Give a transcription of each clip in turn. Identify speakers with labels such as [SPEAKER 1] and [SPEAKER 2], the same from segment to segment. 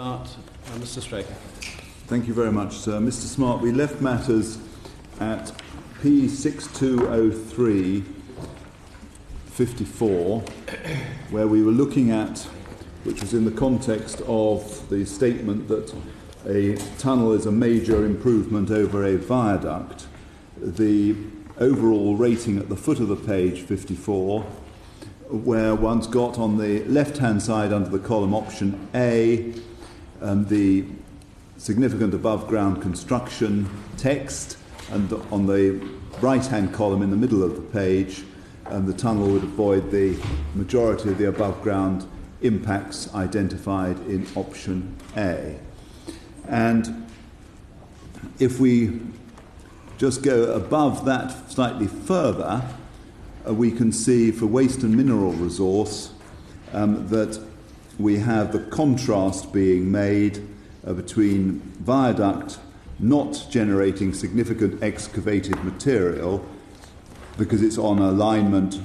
[SPEAKER 1] Mr. Straker.
[SPEAKER 2] Thank you very much, sir. Mr. Smart, we left matters at P6203-54, where we were looking at, which was in the context of the statement that a tunnel is a major improvement over a viaduct. The overall rating at the foot of the page, 54, where one's got on the left-hand side under the column option A, the significant above-ground construction text, and on the right-hand column in the middle of the page, the tunnel would avoid the majority of the above-ground impacts identified in option A. And if we just go above that slightly further, we can see for waste and mineral resource that we have the contrast being made between viaduct not generating significant excavated material because it's on alignment,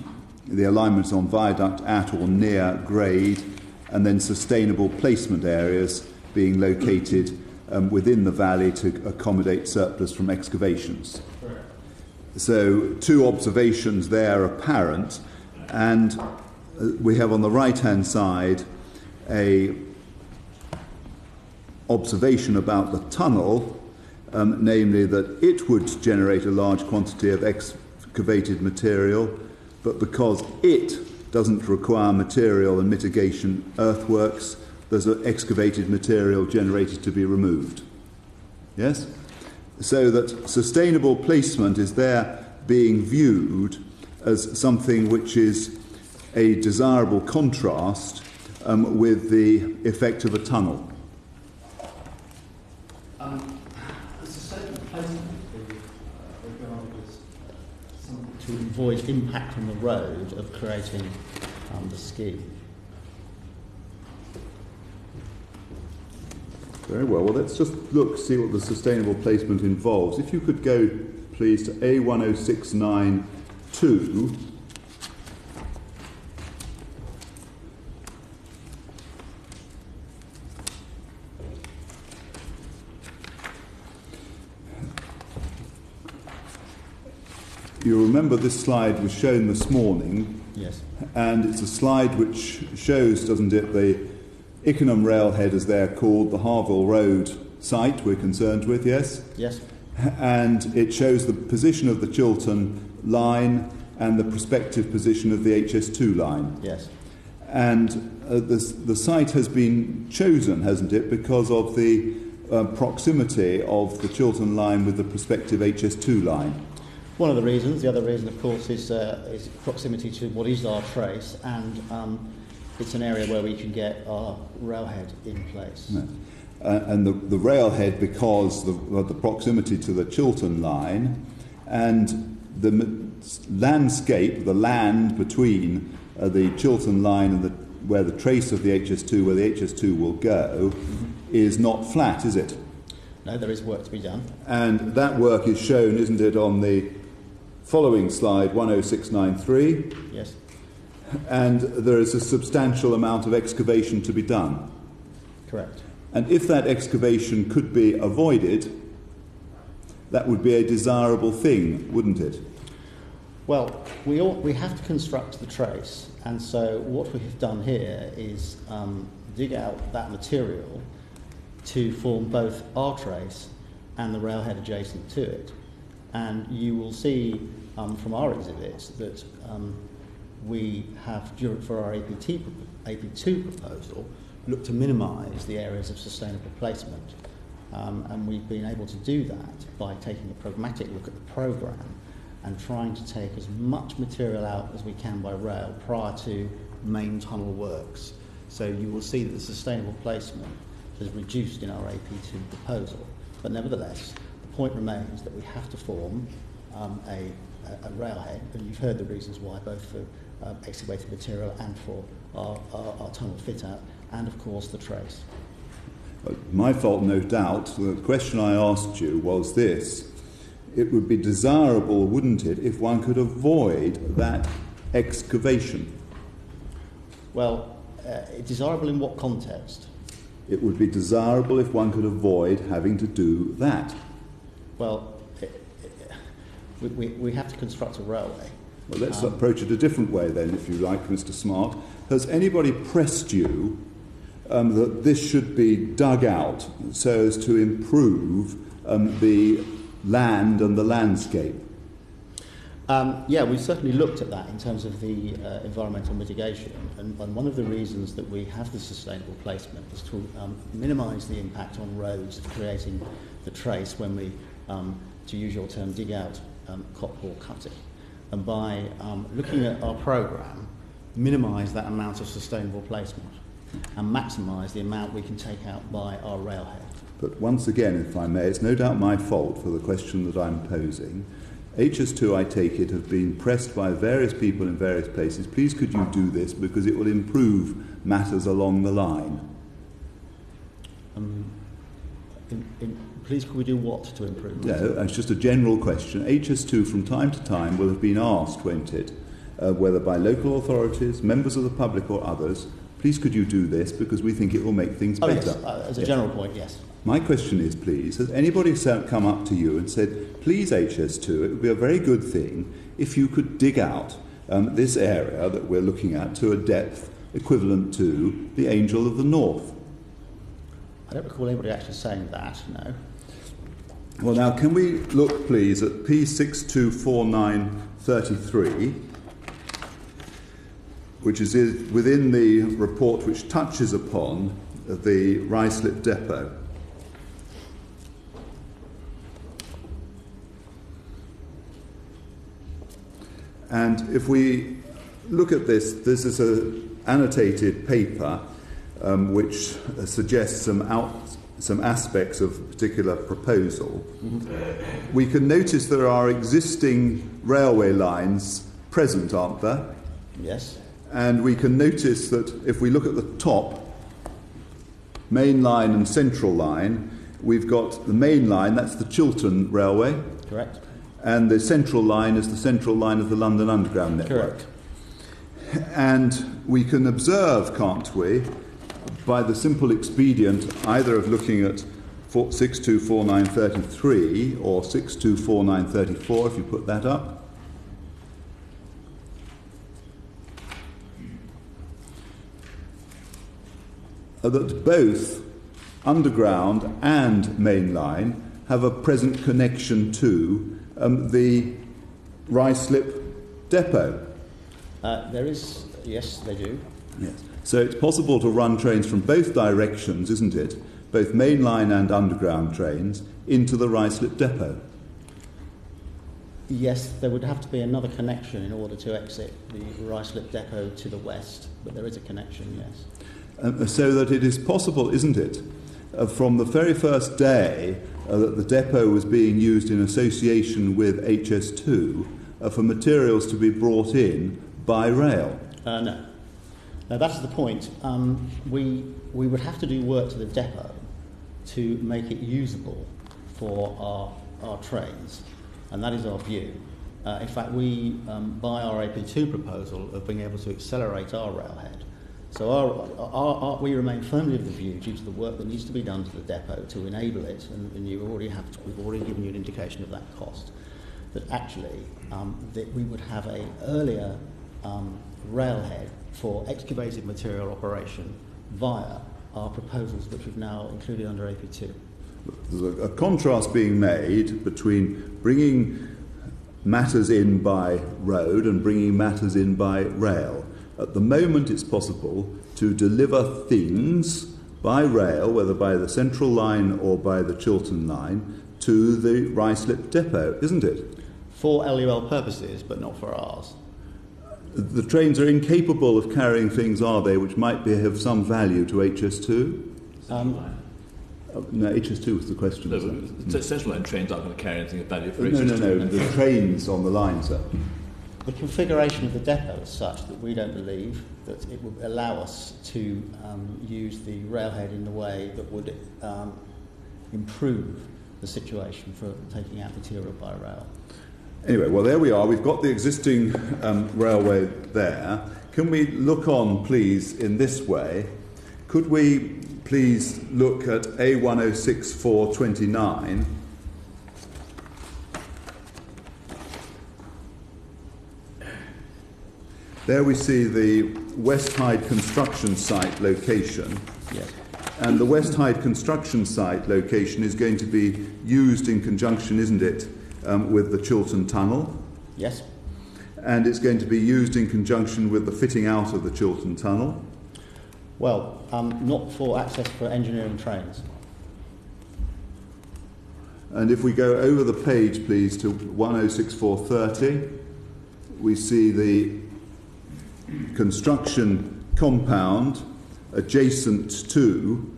[SPEAKER 2] the alignment's on viaduct at or near grade, and then sustainable placement areas being located within the valley to accommodate surplus from excavations. So two observations there apparent, and we have on the right-hand side a observation about the tunnel, namely that it would generate a large quantity of excavated material, but because it doesn't require material and mitigation earthworks, there's an excavated material generated to be removed. Yes? So that sustainable placement is there being viewed as something which is a desirable contrast with the effect of a tunnel.
[SPEAKER 3] The sustainable placement would be regarded as something to avoid impact on the road of creating the scheme.
[SPEAKER 2] Very well. Well, let's just see what the sustainable placement involves. If you could go, please, to A10692. You remember this slide was shown this morning.
[SPEAKER 3] Yes.
[SPEAKER 2] And it's a slide which shows, doesn't it, the Ickenham railhead, as they're called, the Harville Road site we're concerned with, yes?
[SPEAKER 3] Yes.
[SPEAKER 2] And it shows the position of the Chiltern line and the prospective position of the HS2 line.
[SPEAKER 3] Yes.
[SPEAKER 2] And the site has been chosen, hasn't it, because of the proximity of the Chiltern line with the prospective HS2 line.
[SPEAKER 3] One of the reasons. The other reason, of course, is proximity to what is our trace, and it's an area where we can get our railhead in place.
[SPEAKER 2] Yes. And the railhead, because of the proximity to the Chiltern line, and the landscape, the land between the Chiltern line and where the trace of the HS2, where the HS2 will go, is not flat, is it?
[SPEAKER 3] No, there is work to be done.
[SPEAKER 2] And that work is shown, isn't it, on the following slide, 10693.
[SPEAKER 3] Yes.
[SPEAKER 2] And there is a substantial amount of excavation to be done.
[SPEAKER 3] Correct.
[SPEAKER 2] And if that excavation could be avoided, that would be a desirable thing, wouldn't it?
[SPEAKER 3] Well, we have to construct the trace, and so what we have done here is dig out that material to form both our trace and the railhead adjacent to it. And you will see from our exhibits that we have, for our AP2 proposal, looked to minimise the areas of sustainable placement. And we've been able to do that by taking a pragmatic look at the programme and trying to take as much material out as we can by rail prior to main tunnel works. So you will see that the sustainable placement has reduced in our AP2 proposal. But nevertheless, the point remains that we have to form a railhead, and you've heard the reasons why, both for excavated material and for our tunnel fit-out, and of course the trace.
[SPEAKER 2] My fault, no doubt. The question I asked you was this. It would be desirable, wouldn't it, if one could avoid that excavation?
[SPEAKER 3] Well, desirable in what context?
[SPEAKER 2] It would be desirable if one could avoid having to do that.
[SPEAKER 3] Well, we have to construct a railway.
[SPEAKER 2] Well, let's approach it a different way then, if you like, Mr. Smart. Has anybody pressed you that this should be dug out so as to improve the land and the landscape?
[SPEAKER 3] Yeah, we've certainly looked at that in terms of the environmental mitigation, and one of the reasons that we have the sustainable placement is to minimise the impact on roads of creating the trace when we, to use your term, dig out cop or cut it. And by looking at our programme, minimise that amount of sustainable placement and maximise the amount we can take out by our railhead.
[SPEAKER 2] But once again, if I may, it's no doubt my fault for the question that I'm posing. HS2, I take it, have been pressed by various people in various places. Please could you do this because it will improve matters along the line?
[SPEAKER 3] Please could we do what to improve?
[SPEAKER 2] No, it's just a general question. HS2 from time to time will have been asked, won't it, whether by local authorities, members of the public or others, please could you do this because we think it will make things better.
[SPEAKER 3] Yes. As a general point, yes.
[SPEAKER 2] My question is, please, has anybody come up to you and said, please, HS2, it would be a very good thing if you could dig out this area that we're looking at to a depth equivalent to the Angel of the North?
[SPEAKER 3] I don't recall anybody actually saying that, no.
[SPEAKER 2] Well, now, can we look, please, at P624933, which is within the report which touches upon the Ruislip Depot. And if we look at this, this is an annotated paper which suggests some aspects of a particular proposal. Mm-hmm. We can notice there are existing railway lines present, aren't there?
[SPEAKER 3] Yes.
[SPEAKER 2] And we can notice that if we look at the top, main line and central line, we've got the main line, that's the Chiltern Railway.
[SPEAKER 3] Correct.
[SPEAKER 2] And the central line is the central line of the London Underground network.
[SPEAKER 3] Correct.
[SPEAKER 2] And we can observe, can't we, by the simple expedient either of looking at 624933 or 624934, if you put that up, that both underground and main line have a present connection to the Ruislip Depot.
[SPEAKER 3] There is, yes, they do.
[SPEAKER 2] Yes. So it's possible to run trains from both directions, isn't it? Both mainline and underground trains into the Ruislip Depot.
[SPEAKER 3] Yes, there would have to be another connection in order to exit the Ruislip Depot to the west, but there is a connection, yes.
[SPEAKER 2] So that it is possible, isn't it, from the very first day that the depot was being used in association with HS2 for materials to be brought in by rail?
[SPEAKER 3] No. Now, that's the point. We would have to do work to the depot to make it usable for our trains, and that is our view. In fact, we, by our AP2 proposal, of being able to accelerate our railhead. So we remain firmly of the view, due to the work that needs to be done to the depot to enable it, and we've already given you an indication of that cost, that actually that we would have an earlier railhead for excavated material operation via our proposals, which we've now included under AP2.
[SPEAKER 2] There's a contrast being made between bringing matters in by road and bringing matters in by rail. At the moment, it's possible to deliver things by rail, whether by the Central Line or by the Chiltern Line, to the Ruislip Depot, isn't it?
[SPEAKER 3] For LUL purposes, but not for ours.
[SPEAKER 2] The trains are incapable of carrying things, are they, which might be of some value to HS2? No, HS2 was the question.
[SPEAKER 1] No, Central Line trains aren't going to carry anything of value for
[SPEAKER 2] HS2.
[SPEAKER 1] No,
[SPEAKER 2] the trains on the line, sir.
[SPEAKER 3] The configuration of the depot is such that we don't believe that it would allow us to use the railhead in the way that would improve the situation for taking out material by rail.
[SPEAKER 2] Anyway, well, there we are. We've got the existing railway there. Can we look on, please, in this way? Could we please look at A106429? There we see the West Hyde construction site location.
[SPEAKER 3] Yes.
[SPEAKER 2] And the West Hyde construction site location is going to be used in conjunction, isn't it, with the Chiltern Tunnel?
[SPEAKER 3] Yes.
[SPEAKER 2] And it's going to be used in conjunction with the fitting out of the Chiltern Tunnel?
[SPEAKER 3] Well, not for access for engineering trains.
[SPEAKER 2] And if we go over the page, please, to 106430, we see the construction compound adjacent to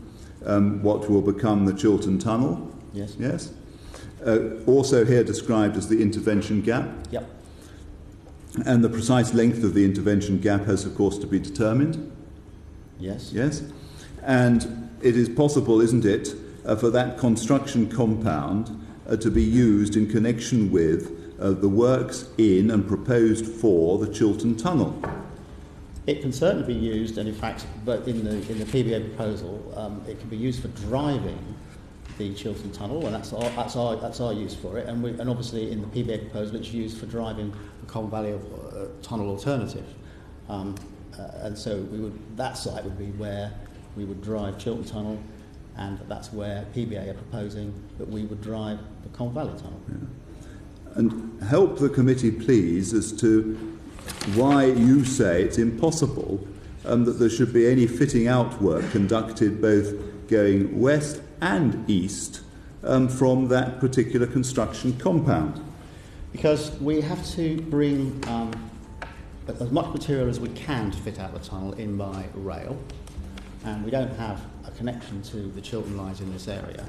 [SPEAKER 2] what will become the Chiltern Tunnel.
[SPEAKER 3] Yes.
[SPEAKER 2] Yes. Also here described as the intervention gap.
[SPEAKER 3] Yep.
[SPEAKER 2] And the precise length of the intervention gap has, of course, to be determined.
[SPEAKER 3] Yes.
[SPEAKER 2] Yes. And it is possible, isn't it, for that construction compound to be used in connection with the works in and proposed for the Chiltern Tunnel.
[SPEAKER 3] It can certainly be used, and in fact, but in the PBA proposal, it can be used for driving the Chiltern Tunnel, and that's our use for it. And obviously in the PBA proposal, it's used for driving the Colne Valley Tunnel alternative. And so that site would be where we would drive Chiltern Tunnel, and that's where PBA are proposing that we would drive the Colne Valley Tunnel.
[SPEAKER 2] Yeah. And help the committee, please, as to why you say it's impossible that there should be any fitting out work conducted both going west and east from that particular construction compound.
[SPEAKER 3] Because we have to bring as much material as we can to fit out the tunnel in by rail, and we don't have a connection to the Chiltern lines in this area.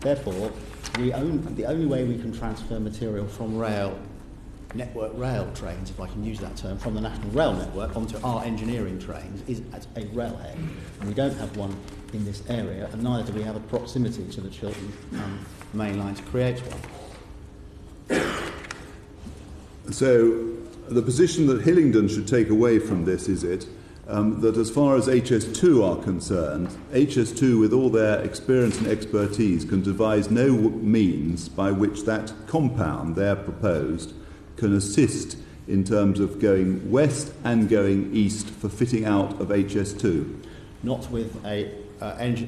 [SPEAKER 3] Therefore, the only way we can transfer material from network rail trains, if I can use that term, from the National Rail Network onto our engineering trains is at a railhead. And we don't have one in this area, and neither do we have a proximity to the Chiltern main line to create one.
[SPEAKER 2] So the position that Hillingdon should take away from this is that as far as HS2 are concerned, HS2 with all their experience and expertise can devise no means by which that compound they're proposed can assist in terms of going west and going east for fitting out of HS2.
[SPEAKER 3] Not with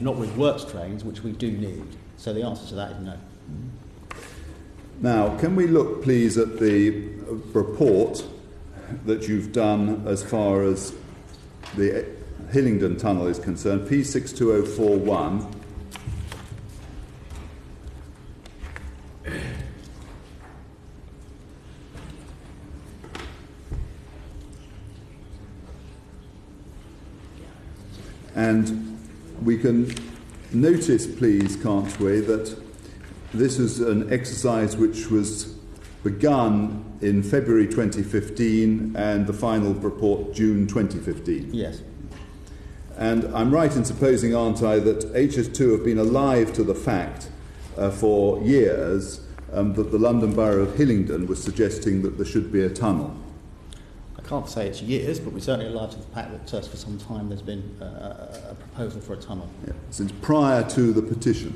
[SPEAKER 3] not with works trains, which we do need. So the answer to that is no.
[SPEAKER 2] Now, can we look, please, at the report that you've done as far as the Hillingdon Tunnel is concerned, P62041. And we can notice, please, can't we, that this is an exercise which was begun in February 2015 and the final report June 2015.
[SPEAKER 3] Yes.
[SPEAKER 2] And I'm right in supposing, aren't I, that HS2 have been alive to the fact for years that the London Borough of Hillingdon was suggesting that there should be a tunnel.
[SPEAKER 3] I can't say it's years, but we're certainly alive to the fact that for some time there's been a proposal for a tunnel.
[SPEAKER 2] Yeah, since prior to the petition.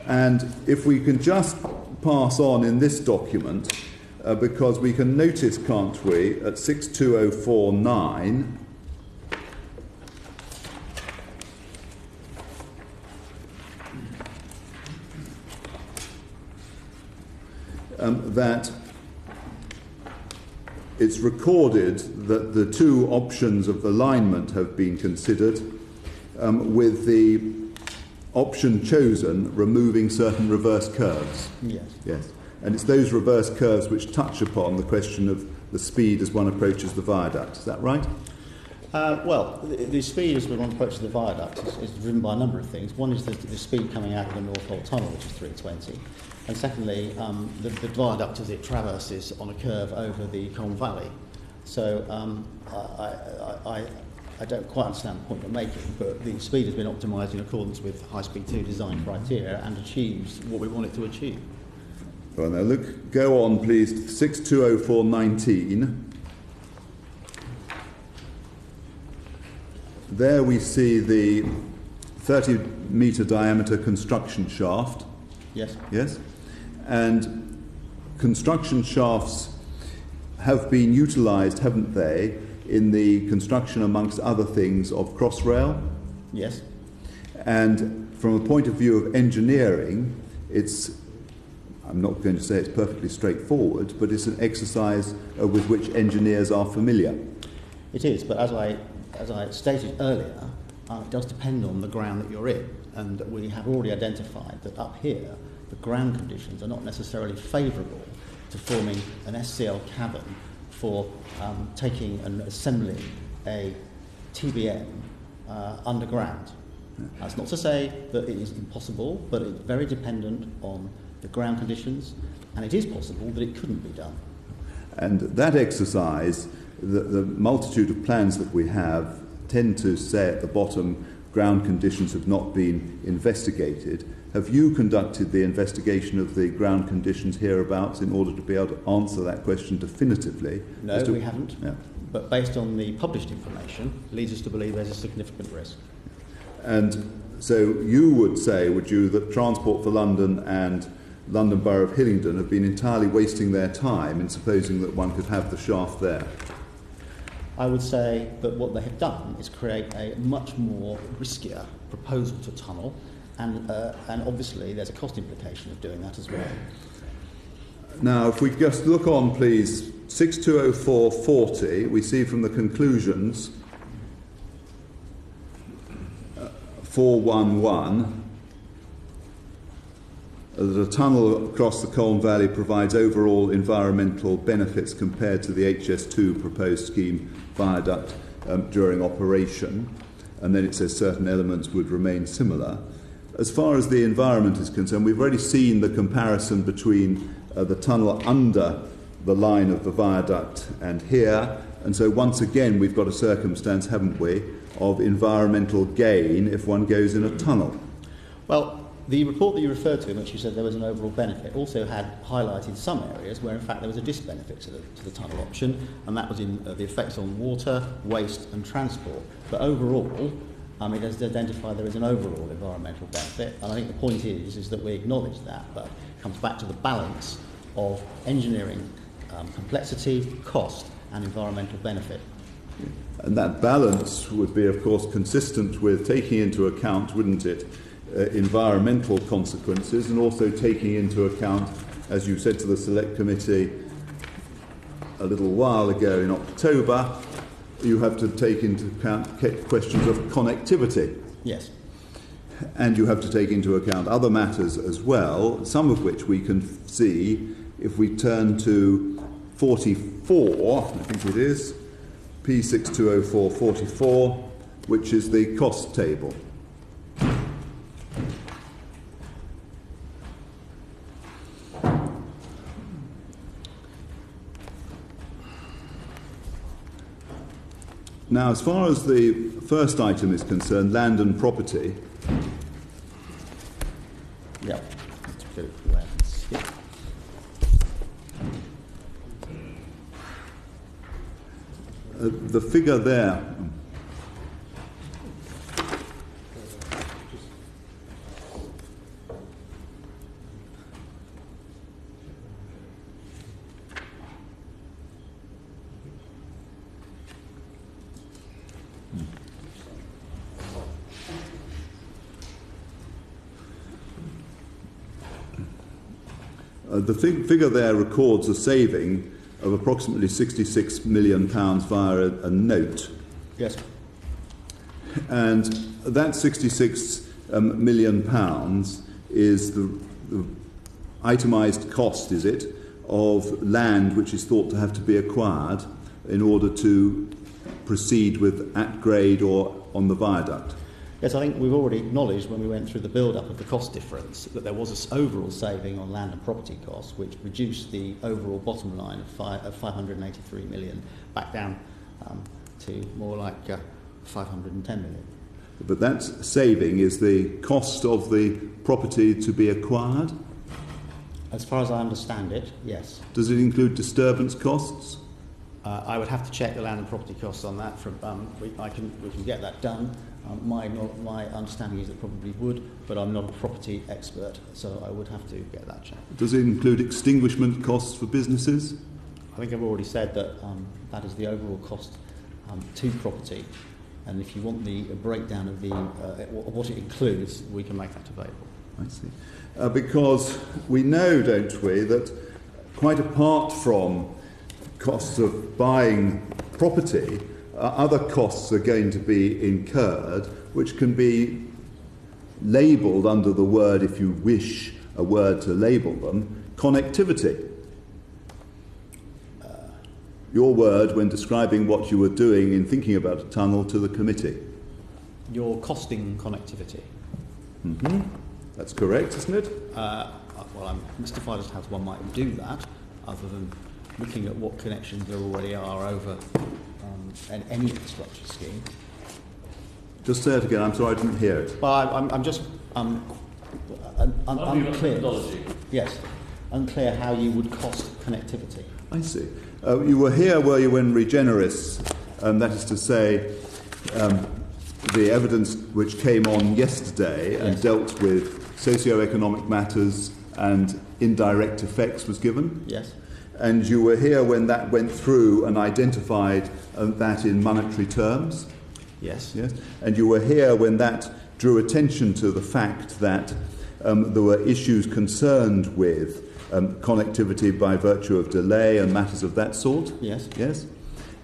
[SPEAKER 2] And if we can just pass on in this document, because we can notice, can't we, at 62049, that it's recorded that the two options of alignment have been considered, with the option chosen removing certain reverse curves.
[SPEAKER 3] Yes.
[SPEAKER 2] Yes. And it's those reverse curves which touch upon the question of the speed as one approaches the viaduct. Is that right?
[SPEAKER 3] Well, the speed as one approaches the viaduct is driven by a number of things. One is the speed coming out of the Northolt Tunnel, which is 320. And secondly, the viaduct as it traverses on a curve over the Colne Valley. So I don't quite understand the point you're making, but the speed has been optimised in accordance with High Speed 2 design criteria and achieves what we want it to achieve.
[SPEAKER 2] Well, now look, go on, please, 620419. there we see the 30-metre diameter construction shaft.
[SPEAKER 3] Yes.
[SPEAKER 2] Yes? And construction shafts have been utilised, haven't they, in the construction, amongst other things, of Crossrail?
[SPEAKER 3] Yes.
[SPEAKER 2] And from a point of view of engineering, it's, I'm not going to say it's perfectly straightforward, but it's an exercise with which engineers are familiar.
[SPEAKER 3] It is, but as I stated earlier, it does depend on the ground that you're in, and we have already identified that up here, the ground conditions are not necessarily favourable to forming an SCL cavern for taking and assembling a TBM underground. That's not to say that it is impossible, but it's very dependent on the ground conditions, and it is possible that it couldn't be done.
[SPEAKER 2] And that exercise, the multitude of plans that we have tend to say at the bottom, ground conditions have not been investigated. Have you conducted the investigation of the ground conditions hereabouts in order to be able to answer that question definitively?
[SPEAKER 3] No, we haven't.
[SPEAKER 2] Yeah.
[SPEAKER 3] But based on the published information, leads us to believe there's a significant risk.
[SPEAKER 2] And so you would say, would you, that Transport for London and London Borough of Hillingdon have been entirely wasting their time in supposing that one could have the shaft there?
[SPEAKER 3] I would say that what they have done is create a much more riskier proposal to tunnel, and obviously there's a cost implication of doing that as well.
[SPEAKER 2] Now, if we just look on, please, 620440, we see from the conclusions 411 that a tunnel across the Colne Valley provides overall environmental benefits compared to the HS2 proposed scheme viaduct during operation, and then it says certain elements would remain similar. As far as the environment is concerned, we've already seen the comparison between the tunnel under the line of the viaduct and here, and so once again we've got a circumstance, haven't we, of environmental gain if one goes in a tunnel.
[SPEAKER 3] Well, the report that you referred to, in which you said there was an overall benefit, also had highlighted some areas where in fact there was a disbenefit to the tunnel option, and that was in the effects on water, waste and transport. But overall, it has identified there is an overall environmental benefit, and I think the point is that we acknowledge that, but it comes back to the balance of engineering complexity, cost and environmental benefit.
[SPEAKER 2] And that balance would be, of course, consistent with taking into account, wouldn't it, environmental consequences, and also taking into account, as you said to the Select Committee a little while ago in October, you have to take into account questions of connectivity.
[SPEAKER 3] Yes.
[SPEAKER 2] And you have to take into account other matters as well, some of which we can see if we turn to 44, I think it is, P620444, which is the cost table. Now, as far as the first item is concerned, land and property.
[SPEAKER 3] Yeah. Let's get it where I can see it.
[SPEAKER 2] The figure there. The figure there records a saving of approximately £66 million via a note.
[SPEAKER 3] Yes.
[SPEAKER 2] And that £66 million is the itemised cost, is it, of land which is thought to have to be acquired in order to proceed with at grade or on the viaduct.
[SPEAKER 3] Yes, I think we've already acknowledged when we went through the build-up of the cost difference that there was an overall saving on land and property costs, which reduced the overall bottom line of 583 million back down to more like 510 million.
[SPEAKER 2] But that saving is the cost of the property to be acquired?
[SPEAKER 3] As far as I understand it, yes.
[SPEAKER 2] Does it include disturbance costs?
[SPEAKER 3] I would have to check the land and property costs on that. We can get that done. My understanding is it probably would, but I'm not a property expert, so I would have to get that checked.
[SPEAKER 2] Does it include extinguishment costs for businesses?
[SPEAKER 3] I think I've already said that that is the overall cost to property, and if you want the breakdown of what it includes, we can make that available.
[SPEAKER 2] I see. Because we know, don't we, that quite apart from costs of buying property, other costs are going to be incurred, which can be labelled under the word, if you wish a word to label them, connectivity. Your word when describing what you were doing in thinking about a tunnel to the committee.
[SPEAKER 3] You're costing connectivity.
[SPEAKER 2] Mm-hmm. That's correct, isn't it?
[SPEAKER 3] Well, I'm mystified as to how one might do that, other than looking at what connections there already are over any infrastructure scheme.
[SPEAKER 2] Just say it again. I'm sorry, I didn't hear it.
[SPEAKER 3] But I'm just unclear. Yes, unclear how you would cost connectivity.
[SPEAKER 2] I see. You were here, were you, when Regeneris, that is to say, the evidence which came on yesterday and dealt with socio-economic matters and indirect effects was given?
[SPEAKER 3] Yes.
[SPEAKER 2] And you were here when that went through and identified that in monetary terms?
[SPEAKER 3] Yes.
[SPEAKER 2] Yes. And you were here when that drew attention to the fact that there were issues concerned with connectivity by virtue of delay and matters of that sort?
[SPEAKER 3] Yes.
[SPEAKER 2] Yes.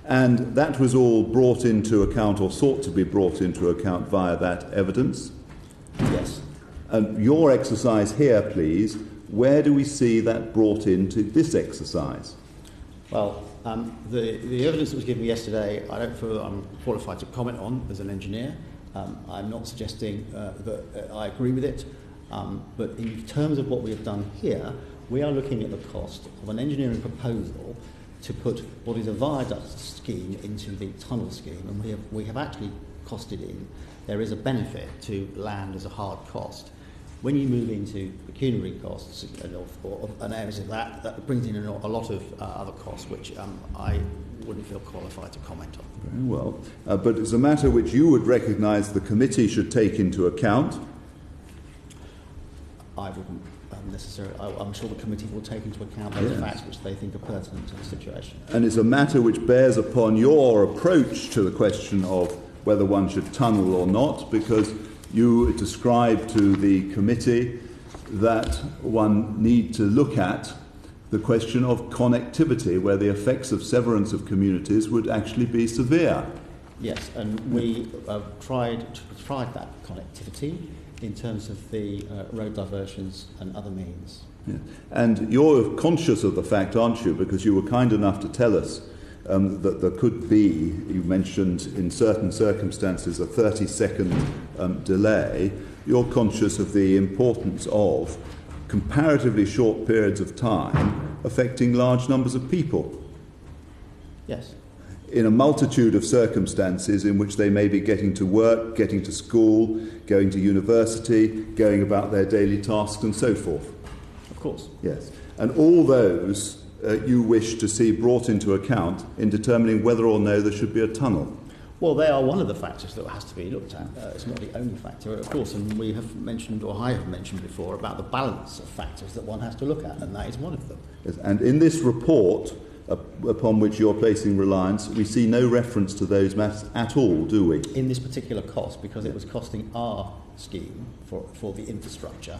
[SPEAKER 2] And that was all brought into account, or sought to be brought into account via that evidence?
[SPEAKER 3] Yes.
[SPEAKER 2] And your exercise here, please, where do we see that brought into this exercise?
[SPEAKER 3] Well, the evidence that was given yesterday, I don't feel that I'm qualified to comment on as an engineer. I'm not suggesting that I agree with it, but in terms of what we have done here, we are looking at the cost of an engineering proposal to put what is a viaduct scheme into the tunnel scheme, and we have actually costed in. There is a benefit to land as a hard cost. When you move into pecuniary costs or areas of that brings in a lot of other costs, which I wouldn't feel qualified to comment on.
[SPEAKER 2] Very well. But it's a matter which you would recognise the committee should take into account?
[SPEAKER 3] I wouldn't necessarily. I'm sure the committee will take into account those facts which they think are pertinent to the situation.
[SPEAKER 2] And it's a matter which bears upon your approach to the question of whether one should tunnel or not, because you describe to the committee that one need to look at the question of connectivity, where the effects of severance of communities would actually be severe.
[SPEAKER 3] Yes, and we tried that connectivity in terms of the road diversions and other means.
[SPEAKER 2] Yeah. And you're conscious of the fact, aren't you, because you were kind enough to tell us that there could be, you mentioned in certain circumstances, a 30-second delay. You're conscious of the importance of comparatively short periods of time affecting large numbers of people.
[SPEAKER 3] Yes.
[SPEAKER 2] In a multitude of circumstances in which they may be getting to work, getting to school, going to university, going about their daily tasks and so forth.
[SPEAKER 3] Of course.
[SPEAKER 2] Yes. And all those you wish to see brought into account in determining whether or no there should be a tunnel.
[SPEAKER 3] Well, they are one of the factors that has to be looked at. It's not the only factor, of course, and we have mentioned, or I have mentioned before, about the balance of factors that one has to look at, and that is one of them.
[SPEAKER 2] Yes. And in this report, upon which you're placing reliance, we see no reference to those matters at all, do we?
[SPEAKER 3] In this particular cost, because it was costing our scheme for the infrastructure.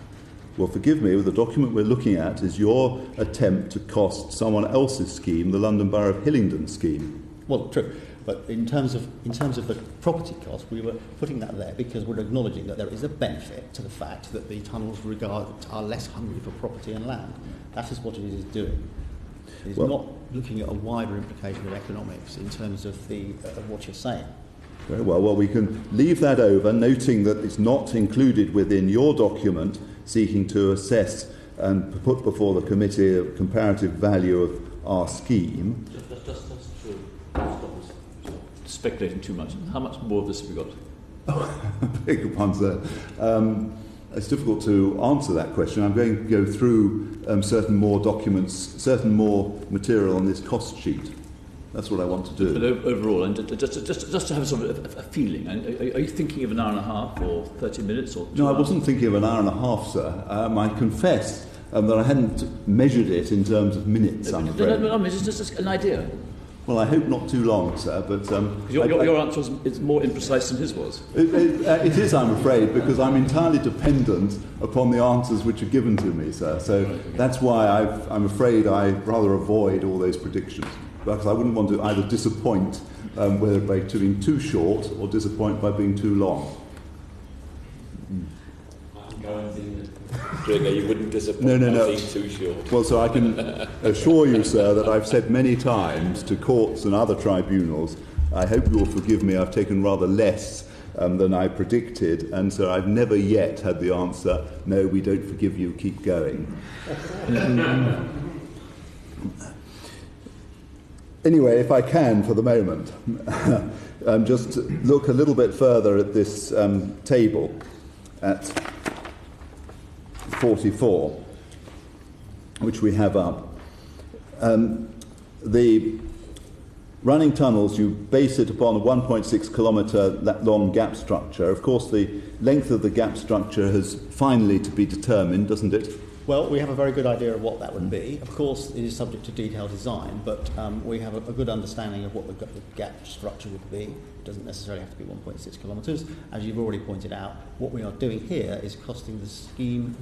[SPEAKER 2] Well, forgive me, the document we're looking at is your attempt to cost someone else's scheme, the London Borough of Hillingdon scheme.
[SPEAKER 3] Well, true. But in terms of the property cost, we were putting that there because we're acknowledging that there is a benefit to the fact that the tunnels are less hungry for property and land. That is what it is doing. It is not looking at a wider implication of economics in terms of of what you're saying.
[SPEAKER 2] Very well. Well, we can leave that over, noting that it's not included within your document seeking to assess and put before the committee a comparative value of our scheme.
[SPEAKER 1] Just to stop us speculating too much. How much more of this have we got?
[SPEAKER 2] Beg your pardon, sir. It's difficult to answer that question. I'm going to go through certain more documents, certain more material on this cost sheet. That's what I want to
[SPEAKER 1] But
[SPEAKER 2] do.
[SPEAKER 1] overall, and just to have sort of a feeling, and are you thinking of an hour and a half or 30 minutes or 2
[SPEAKER 2] No, I
[SPEAKER 1] hours?
[SPEAKER 2] wasn't thinking of an hour and a half, sir. I confess that I hadn't measured it in terms of minutes, I'm afraid.
[SPEAKER 1] No, it's just an idea.
[SPEAKER 2] Well, I hope not too long, sir, but...
[SPEAKER 1] Your answer is more imprecise than his was.
[SPEAKER 2] It is, I'm afraid, because I'm entirely dependent upon the answers which are given to me, sir. So that's why I'm afraid I rather avoid all those predictions, because I wouldn't want to either disappoint whether by being too short or disappoint by being too long.
[SPEAKER 4] Gregor, you wouldn't disappoint
[SPEAKER 2] No.
[SPEAKER 4] being too short.
[SPEAKER 2] Well, so I can assure you, sir, that I've said many times to courts and other tribunals, I hope you will forgive me, I've taken rather less than I predicted, and so I've never yet had the answer, no, we don't forgive you, keep going. Anyway, if I can, for the moment, just look a little bit further at this table at 44, which we have up. The running tunnels, you base it upon a 1.6 kilometre long gap structure. Of course, the length of the gap structure has finally to be determined, doesn't it?
[SPEAKER 3] Well, we have a very good idea of what that would be. Of course, it is subject to detailed design, but we have a good understanding of what the gap structure would be. It doesn't necessarily have to be 1.6 kilometres. As you've already pointed out, what we are doing here is costing the scheme,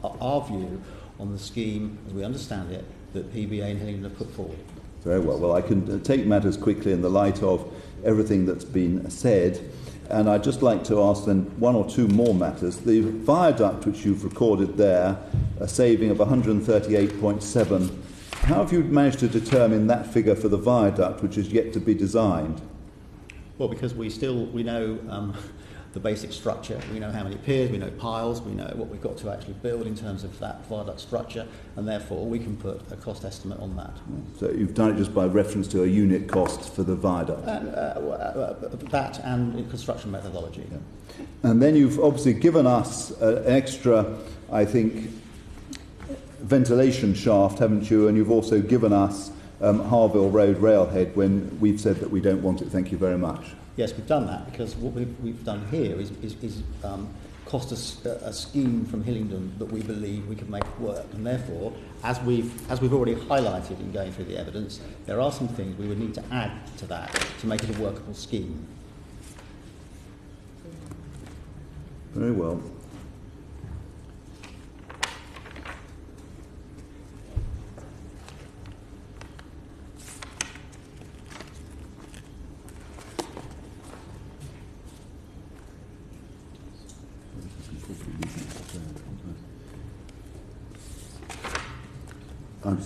[SPEAKER 3] our view on the scheme, as we understand it, that PBA and Hillingdon have put forward.
[SPEAKER 2] Very well. Well, I can take matters quickly in the light of everything that's been said. And I'd just like to ask then one or two more matters. The viaduct which you've recorded there, a saving of 138.7, how have you managed to determine that figure for the viaduct which is yet to be designed?
[SPEAKER 3] Well, because we know the basic structure, we know how many piers, we know piles, we know what we've got to actually build in terms of that viaduct structure, and therefore we can put a cost estimate on that.
[SPEAKER 2] So you've done it just by reference to a unit cost for the viaduct?
[SPEAKER 3] That and construction methodology.
[SPEAKER 2] Yeah. And then you've obviously given us an extra, I think, ventilation shaft, haven't you? And you've also given us Harville Road railhead when we've said that we don't want it. Thank you very much.
[SPEAKER 3] Yes, we've done that because what we've done here is cost us a scheme from Hillingdon that we believe we can make work, and therefore, as we've already highlighted in going through the evidence, there are some things we would need to add to that to make it a workable scheme.
[SPEAKER 2] Very well.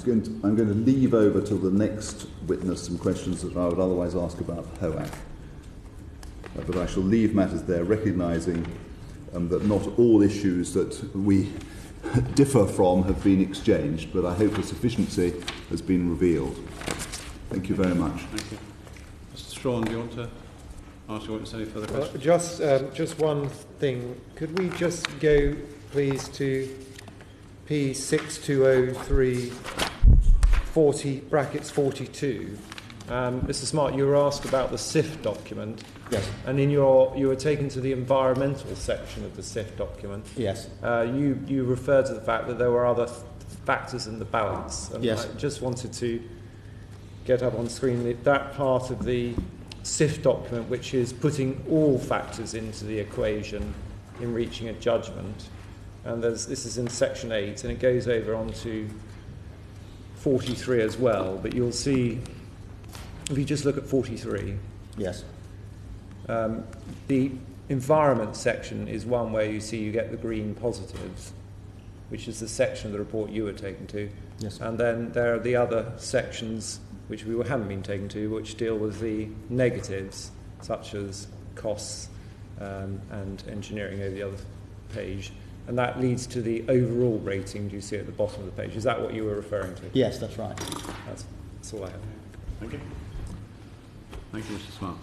[SPEAKER 2] I'm going to leave over till the next witness some questions that I would otherwise ask about HOAC. But I shall leave matters there, recognising that not all issues that we differ from have been exchanged, but I hope the sufficiency has been revealed. Thank you very much.
[SPEAKER 5] Thank you. Mr. Strawn, do you want to ask your witness any further questions?
[SPEAKER 6] Just one thing. Could we just go, please, to P6203 40 brackets 42?
[SPEAKER 7] Mr. Smart, you were asked about the SIF document.
[SPEAKER 3] Yes.
[SPEAKER 7] And you were taken to the environmental section of the SIF document.
[SPEAKER 3] Yes.
[SPEAKER 7] You referred to the fact that there were other factors in the balance. And
[SPEAKER 3] yes.
[SPEAKER 7] I just wanted to get up on screen that part of the SIF document which is putting all factors into the equation in reaching a judgment. And this is in section 8, and it goes over onto 43 as well. But you'll see, if you just look at 43,
[SPEAKER 3] yes,
[SPEAKER 7] the environment section is one where you get the green positives, which is the section of the report you were taken to.
[SPEAKER 3] Yes.
[SPEAKER 7] And then there are the other sections which we haven't been taken to, which deal with the negatives, such as costs and engineering over the other page. And that leads to the overall rating you see at the bottom of the page. Is that what you were referring to?
[SPEAKER 3] yes, that's right.
[SPEAKER 7] That's all I have.
[SPEAKER 5] Thank you. Thank you, Mr. Smart.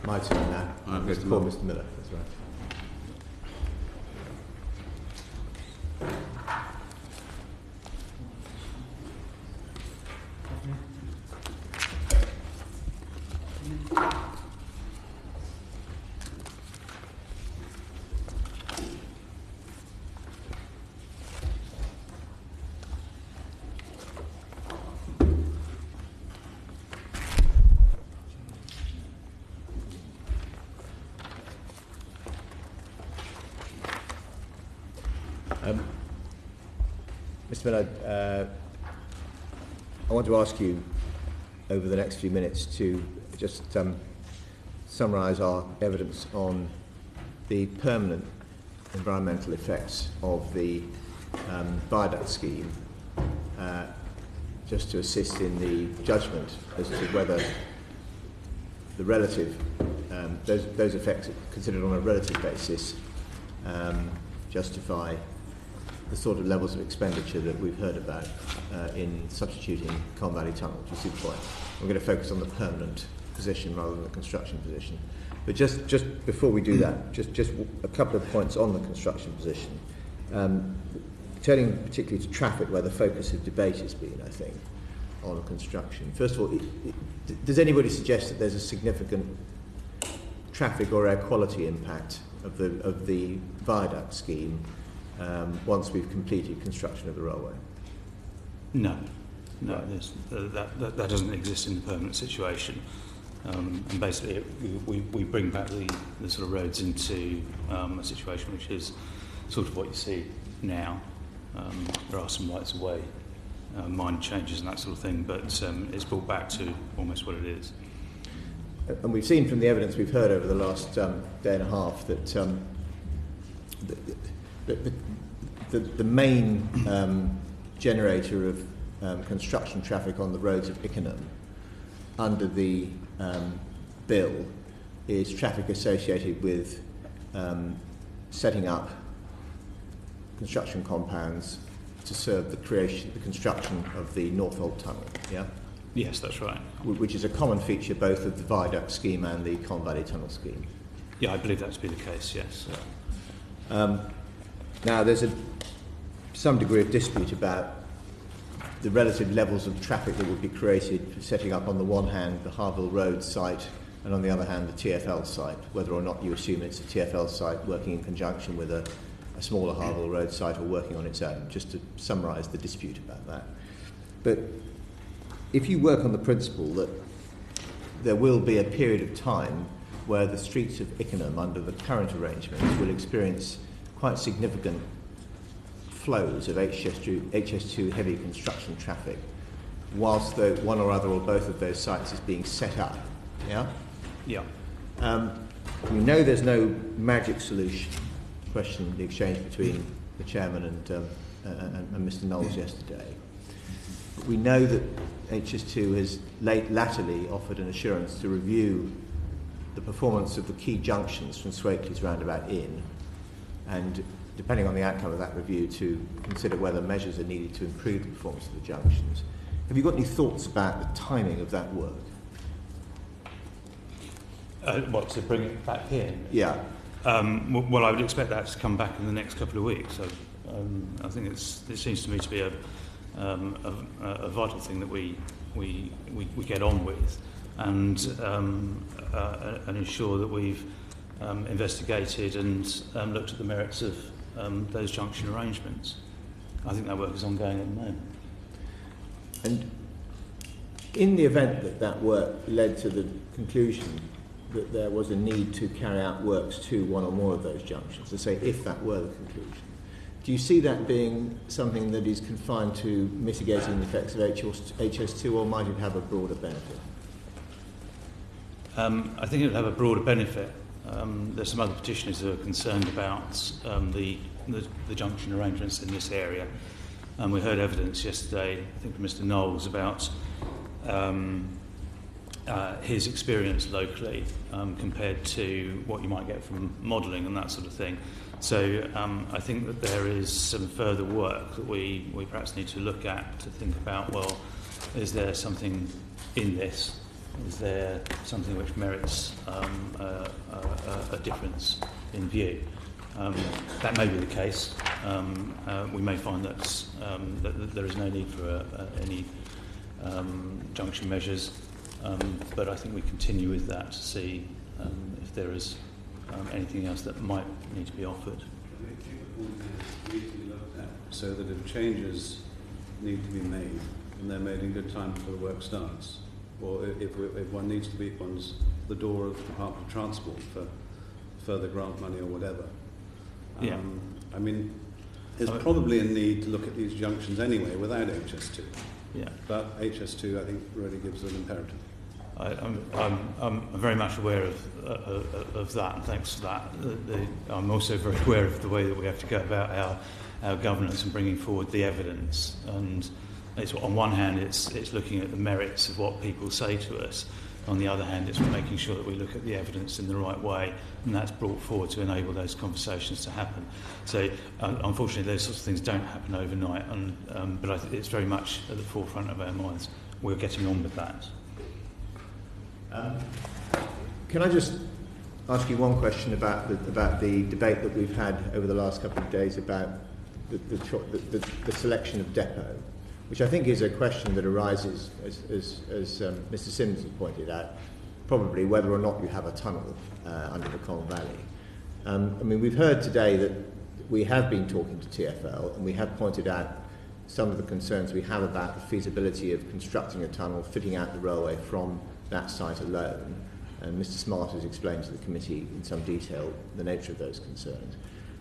[SPEAKER 4] My turn now. I'm going to call Mr. Miller. That's right. Mr. Miller, I want to ask you over the next few minutes to just summarise our evidence on the permanent environmental effects of the viaduct scheme, just to assist in the judgment as to whether the relative, those effects considered on a relative basis justify the sort of levels of expenditure that we've heard about in substituting Colne Valley Tunnel. Do you see the point? We're going to focus on the permanent position rather than the construction position. But just before we do that, just a couple of points on the construction position. Turning particularly to traffic, where the focus of debate has been, I think, on construction. First of all, does anybody suggest that there's a significant traffic or air quality impact of the viaduct scheme once we've completed construction of the railway?
[SPEAKER 8] No, that doesn't exist in the permanent situation. And basically, we bring back the sort of roads into a situation which is sort of what you see now. There are some rights of way, minor changes and that sort of thing, but it's brought back to almost what it is.
[SPEAKER 4] And we've seen from the evidence we've heard over the last day and a half that the main generator of construction traffic on the roads of Ickenham under the bill is traffic associated with setting up construction compounds to serve the construction of the Northolt Tunnel. Yeah.
[SPEAKER 8] Yes, that's right.
[SPEAKER 4] Which is a common feature both of the viaduct scheme and the Colne Valley Tunnel scheme.
[SPEAKER 8] Yeah, I believe that to be the case. Yes.
[SPEAKER 4] Now, there's some degree of dispute about the relative levels of traffic that would be created for setting up, on the one hand, the Harville Road site, and on the other hand, the TfL site, whether or not you assume it's a TfL site working in conjunction with a smaller Harville Road site or working on its own, just to summarise the dispute about that. But if you work on the principle that there will be a period of time where the streets of Ickenham, under the current arrangements, will experience quite significant flows of HS2 heavy construction traffic, whilst one or other or both of those sites is being set up. Yeah?
[SPEAKER 8] Yeah.
[SPEAKER 4] We know there's no magic solution. Question the exchange between the chairman and Mr. Knowles yesterday. But we know that HS2 has latterly offered an assurance to review the performance of the key junctions from Swakely's roundabout in, and depending on the outcome of that review, to consider whether measures are needed to improve the performance of the junctions. Have you got any thoughts about the timing of that work?
[SPEAKER 8] What, to bring it back in?
[SPEAKER 4] Yeah.
[SPEAKER 8] Well, I would expect that to come back in the next couple of weeks. So, I think it seems to me to be a vital thing that we get on with, and ensure that we've investigated and looked at the merits of those junction arrangements. I think that work is ongoing at the moment.
[SPEAKER 4] And in the event that work led to the conclusion that there was a need to carry out works to one or more of those junctions, to say if that were the conclusion, do you see that being something that is confined to mitigating the effects of HS2, or might it have a broader benefit?
[SPEAKER 8] I think it would have a broader benefit. There's some other petitioners who are concerned about the junction arrangements in this area. We heard evidence yesterday, I think from Mr. Knowles, about his experience locally compared to what you might get from modelling and that sort of thing. So I think that there is some further work that we perhaps need to look at to think about, well, is there something in this is there something which merits a difference in view? That may be the case. We may find that there is no need for any junction measures, but I think we continue with that to see if there is anything else that might need to be offered.
[SPEAKER 5] So that if changes need to be made, and they're made in good time before the work starts, or if one needs to be at the door of the Department of Transport for further grant money or whatever.
[SPEAKER 8] Yeah.
[SPEAKER 5] I mean, there's probably a need to look at these junctions anyway without HS2. Yeah. But HS2, I think, really gives an imperative.
[SPEAKER 8] I'm very much aware of that, and thanks for that. I'm also very aware of the way that we have to go about our governance and bringing forward the evidence. And it's, on one hand, it's looking at the merits of what people say to us. On the other hand, it's making sure that we look at the evidence in the right way, and that's brought forward to enable those conversations to happen. So, unfortunately, those sorts of things don't happen overnight, but it's very much at the forefront of our minds. We're getting on with that.
[SPEAKER 4] Can I just ask you one question about the debate that we've had over the last couple of days about the selection of depot, which I think is a question that arises, as Mr. Sims has pointed out, probably whether or not you have a tunnel under the Colne Valley. I mean, we've heard today that we have been talking to TfL, and we have pointed out some of the concerns we have about the feasibility of constructing a tunnel, fitting out the railway from that site alone. And Mr. Smart has explained to the committee in some detail the nature of those concerns.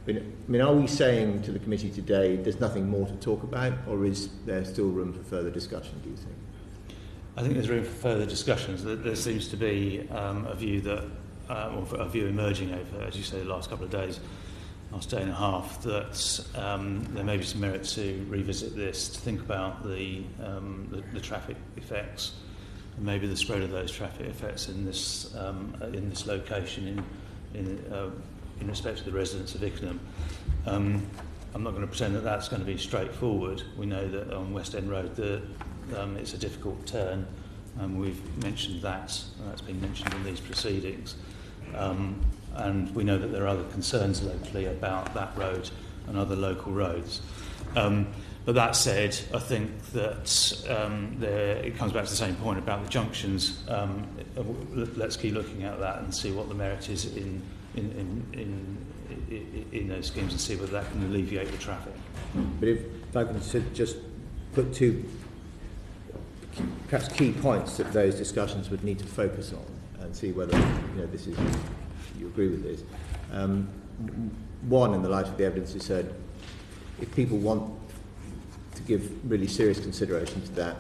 [SPEAKER 4] I mean, are we saying to the committee today there's nothing more to talk about, or is there still room for further discussion, do you think?
[SPEAKER 8] I think there's room for further discussions. There seems to be a view that, or a view emerging over, as you say, the last couple of days, last day and a half, that there may be some merit to revisit this, to think about the traffic effects, and maybe the spread of those traffic effects in this location in respect to the residents of Ickenham. I'm not going to pretend that that's going to be straightforward. We know that on West End Road it's a difficult turn, and we've mentioned that. That's been mentioned in these proceedings. And we know that there are other concerns locally about that road and other local roads. But that said, I think that it comes back to the same point about the junctions. Let's keep looking at that and see what the merit is in those schemes, and see whether that can alleviate the traffic.
[SPEAKER 4] But if I can just put two perhaps key points that those discussions would need to focus on, and see whether this is, you agree with this. One, in the light of the evidence you said, if people want to give really serious consideration to that,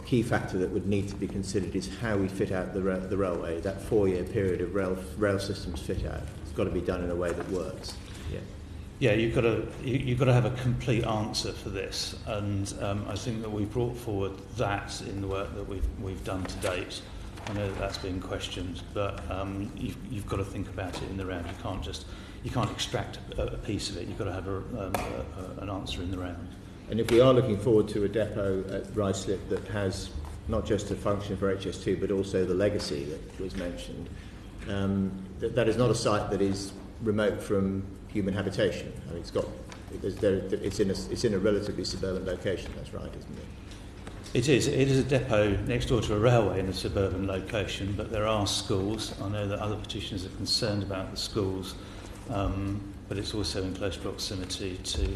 [SPEAKER 4] key factor that would need to be considered is how we fit out the railway. That 4-year period of rail systems fit out, it's got to be done in a way that works.
[SPEAKER 8] Yeah, you've got to have a complete answer for this, and I think that we've brought forward that in the work that we've done to date. I know that that's been questioned, but you've got to think about it in the round. You can't extract a piece of it. You've got to have an answer in the round.
[SPEAKER 4] And if we are looking forward to a depot at Ruislip that has not just a function for HS2 but also the legacy that was mentioned, that is not a site that is remote from human habitation. I mean, it's in a relatively suburban location. That's right, isn't it?
[SPEAKER 8] It is. It is a depot next door to a railway in a suburban location, but there are schools. I know that other petitioners are concerned about the schools. But it's also in close proximity to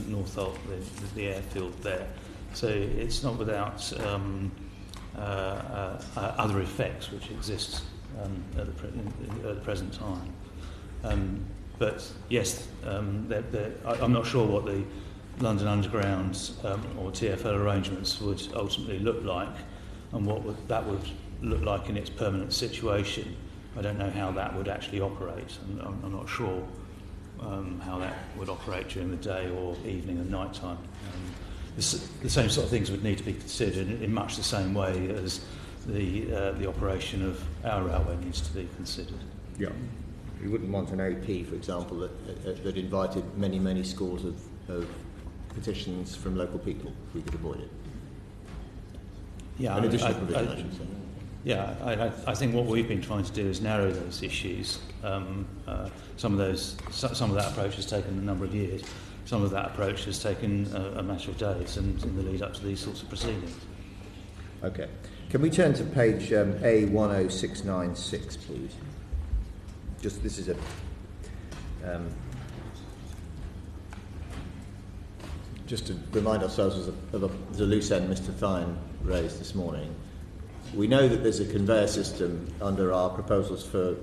[SPEAKER 8] Northolt, the airfield there. So it's not without other effects which exist at the present time. But yes, I'm not sure what the London Underground or TfL arrangements would ultimately look like, and what that would look like in its permanent situation. I don't know how that would actually operate, and I'm not sure how that would operate during the day or evening and night time. The same sort of things would need to be considered in much the same way as the operation of our railway needs to be considered.
[SPEAKER 4] Yeah. You wouldn't want an AP, for example, that invited many scores of petitions from local people if we could avoid it.
[SPEAKER 8] Yeah,
[SPEAKER 4] an additional provision, I should say.
[SPEAKER 8] Yeah, I think what we've been trying to do is narrow those issues. Some of that approach has taken a number of years. Some of that approach has taken a matter of days, and in the lead up to these sorts of proceedings.
[SPEAKER 4] Okay. Can we turn to page A10696, please? Just this is a just to remind ourselves of the loose end Mr. Thine raised this morning. We know that there's a conveyor system under our proposals for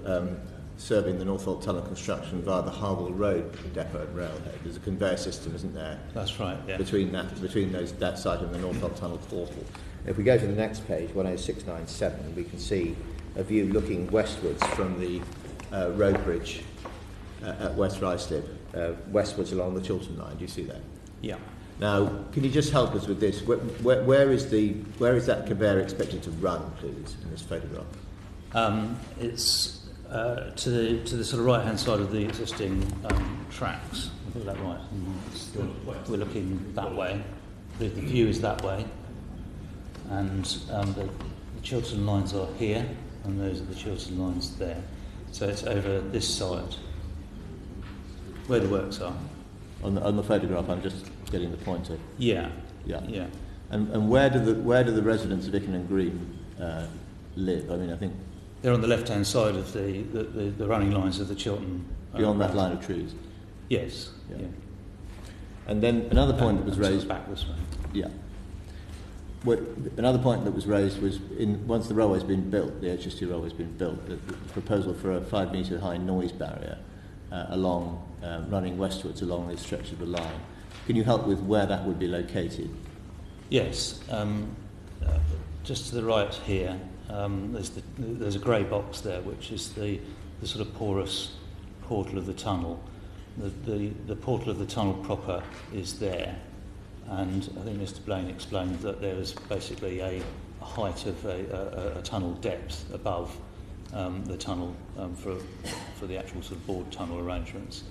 [SPEAKER 4] serving the Northolt Tunnel construction via the Harwell Road depot and railhead. There's a conveyor system, isn't there?
[SPEAKER 8] That's right, yeah.
[SPEAKER 4] Between that site and the Northolt Tunnel portal. If we go to the next page, 10697, we can see a view looking westwards from the road bridge at West Ruislip, westwards along the Chiltern line. Do you see that?
[SPEAKER 8] Yeah.
[SPEAKER 4] Now, can you just help us with this? Where is that conveyor expected to run, please, in this photograph?
[SPEAKER 8] It's to the sort of right-hand side of the existing tracks. I've got that right. We're looking that way. The view is that way, and the Chiltern lines are here, and those are the Chiltern lines there. So it's over this side, where the works are.
[SPEAKER 4] On the photograph, I'm just getting the pointer.
[SPEAKER 8] Yeah.
[SPEAKER 4] Yeah.
[SPEAKER 8] Yeah.
[SPEAKER 4] And where do the residents of Ickenham Green live? I mean, I think
[SPEAKER 8] they're on the left-hand side of the running lines of the Chiltern.
[SPEAKER 4] Beyond that line of trees.
[SPEAKER 8] Yes. Yeah.
[SPEAKER 4] And then another point that was raised
[SPEAKER 8] back this way.
[SPEAKER 4] Yeah. Another point that was raised was once the railway's been built, the HS2 railway's been built, the proposal for a 5-metre high noise barrier along running westwards along this stretch of the line. Can you help with where that would be located?
[SPEAKER 8] Yes. Just to the right here, there's a grey box there, which is the sort of porous portal of the tunnel. The portal of the tunnel proper is there, and I think Mr. Blaine explained that there is basically a height of a tunnel depth above the tunnel for the actual sort of bored tunnel arrangements.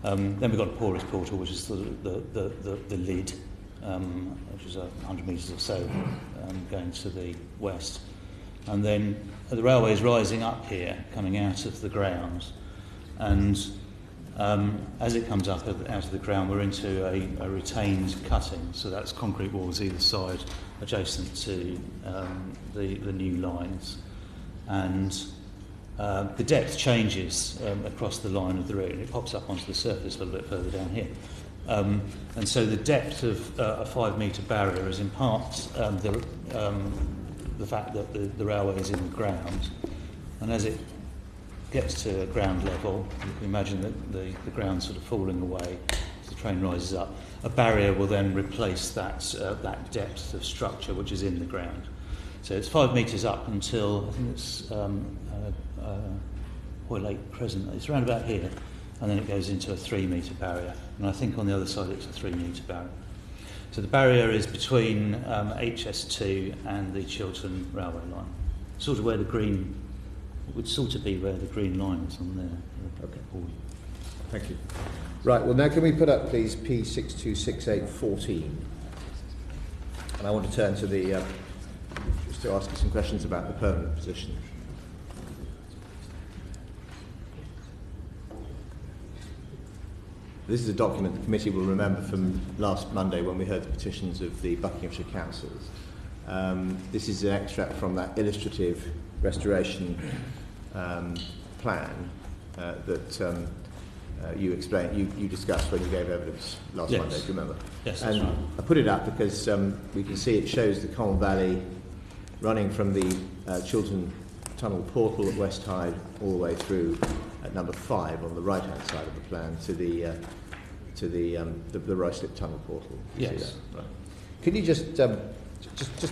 [SPEAKER 8] Then we've got a porous portal, which is the lid, which is 100 metres or so going to the west. And then the railway is rising up here, coming out of the ground, and as it comes up out of the ground, we're into a retained cutting, so that's concrete walls either side adjacent to the new lines. And the depth changes across the line of the route, and it pops up onto the surface a little bit further down here. And so the depth of a 5-metre barrier is in part the fact that the railway is in the ground, and as it gets to ground level, you can imagine that the ground sort of falling away as the train rises up. A barrier will then replace that depth of structure which is in the ground. So it's 5 metres up until, I think it's Hoy Lake Crescent. It's around about here, and then it goes into a 3-metre barrier. And I think on the other side it's a 3-metre barrier. So the barrier is between HS2 and the Chiltern railway line. Sort of where the green, it would sort of be where the green line is on there.
[SPEAKER 4] Okay. Thank you. Right, well now can we put up please P626814? And I want to turn to the just to ask you some questions about the permanent position. This is a document the committee will remember from last Monday when we heard the petitions of the Buckinghamshire councils. This is an extract from that illustrative restoration plan that you explained, you discussed when you gave evidence last Monday. Do you remember?
[SPEAKER 8] Yes, that's
[SPEAKER 4] and
[SPEAKER 8] right.
[SPEAKER 4] I put it up because we can see it shows the Colne Valley running from the Chiltern Tunnel portal at West Hyde all the way through at number 5 on the right-hand side of the plan to the Ruislip Tunnel portal.
[SPEAKER 8] Yes.
[SPEAKER 4] Right. Can you just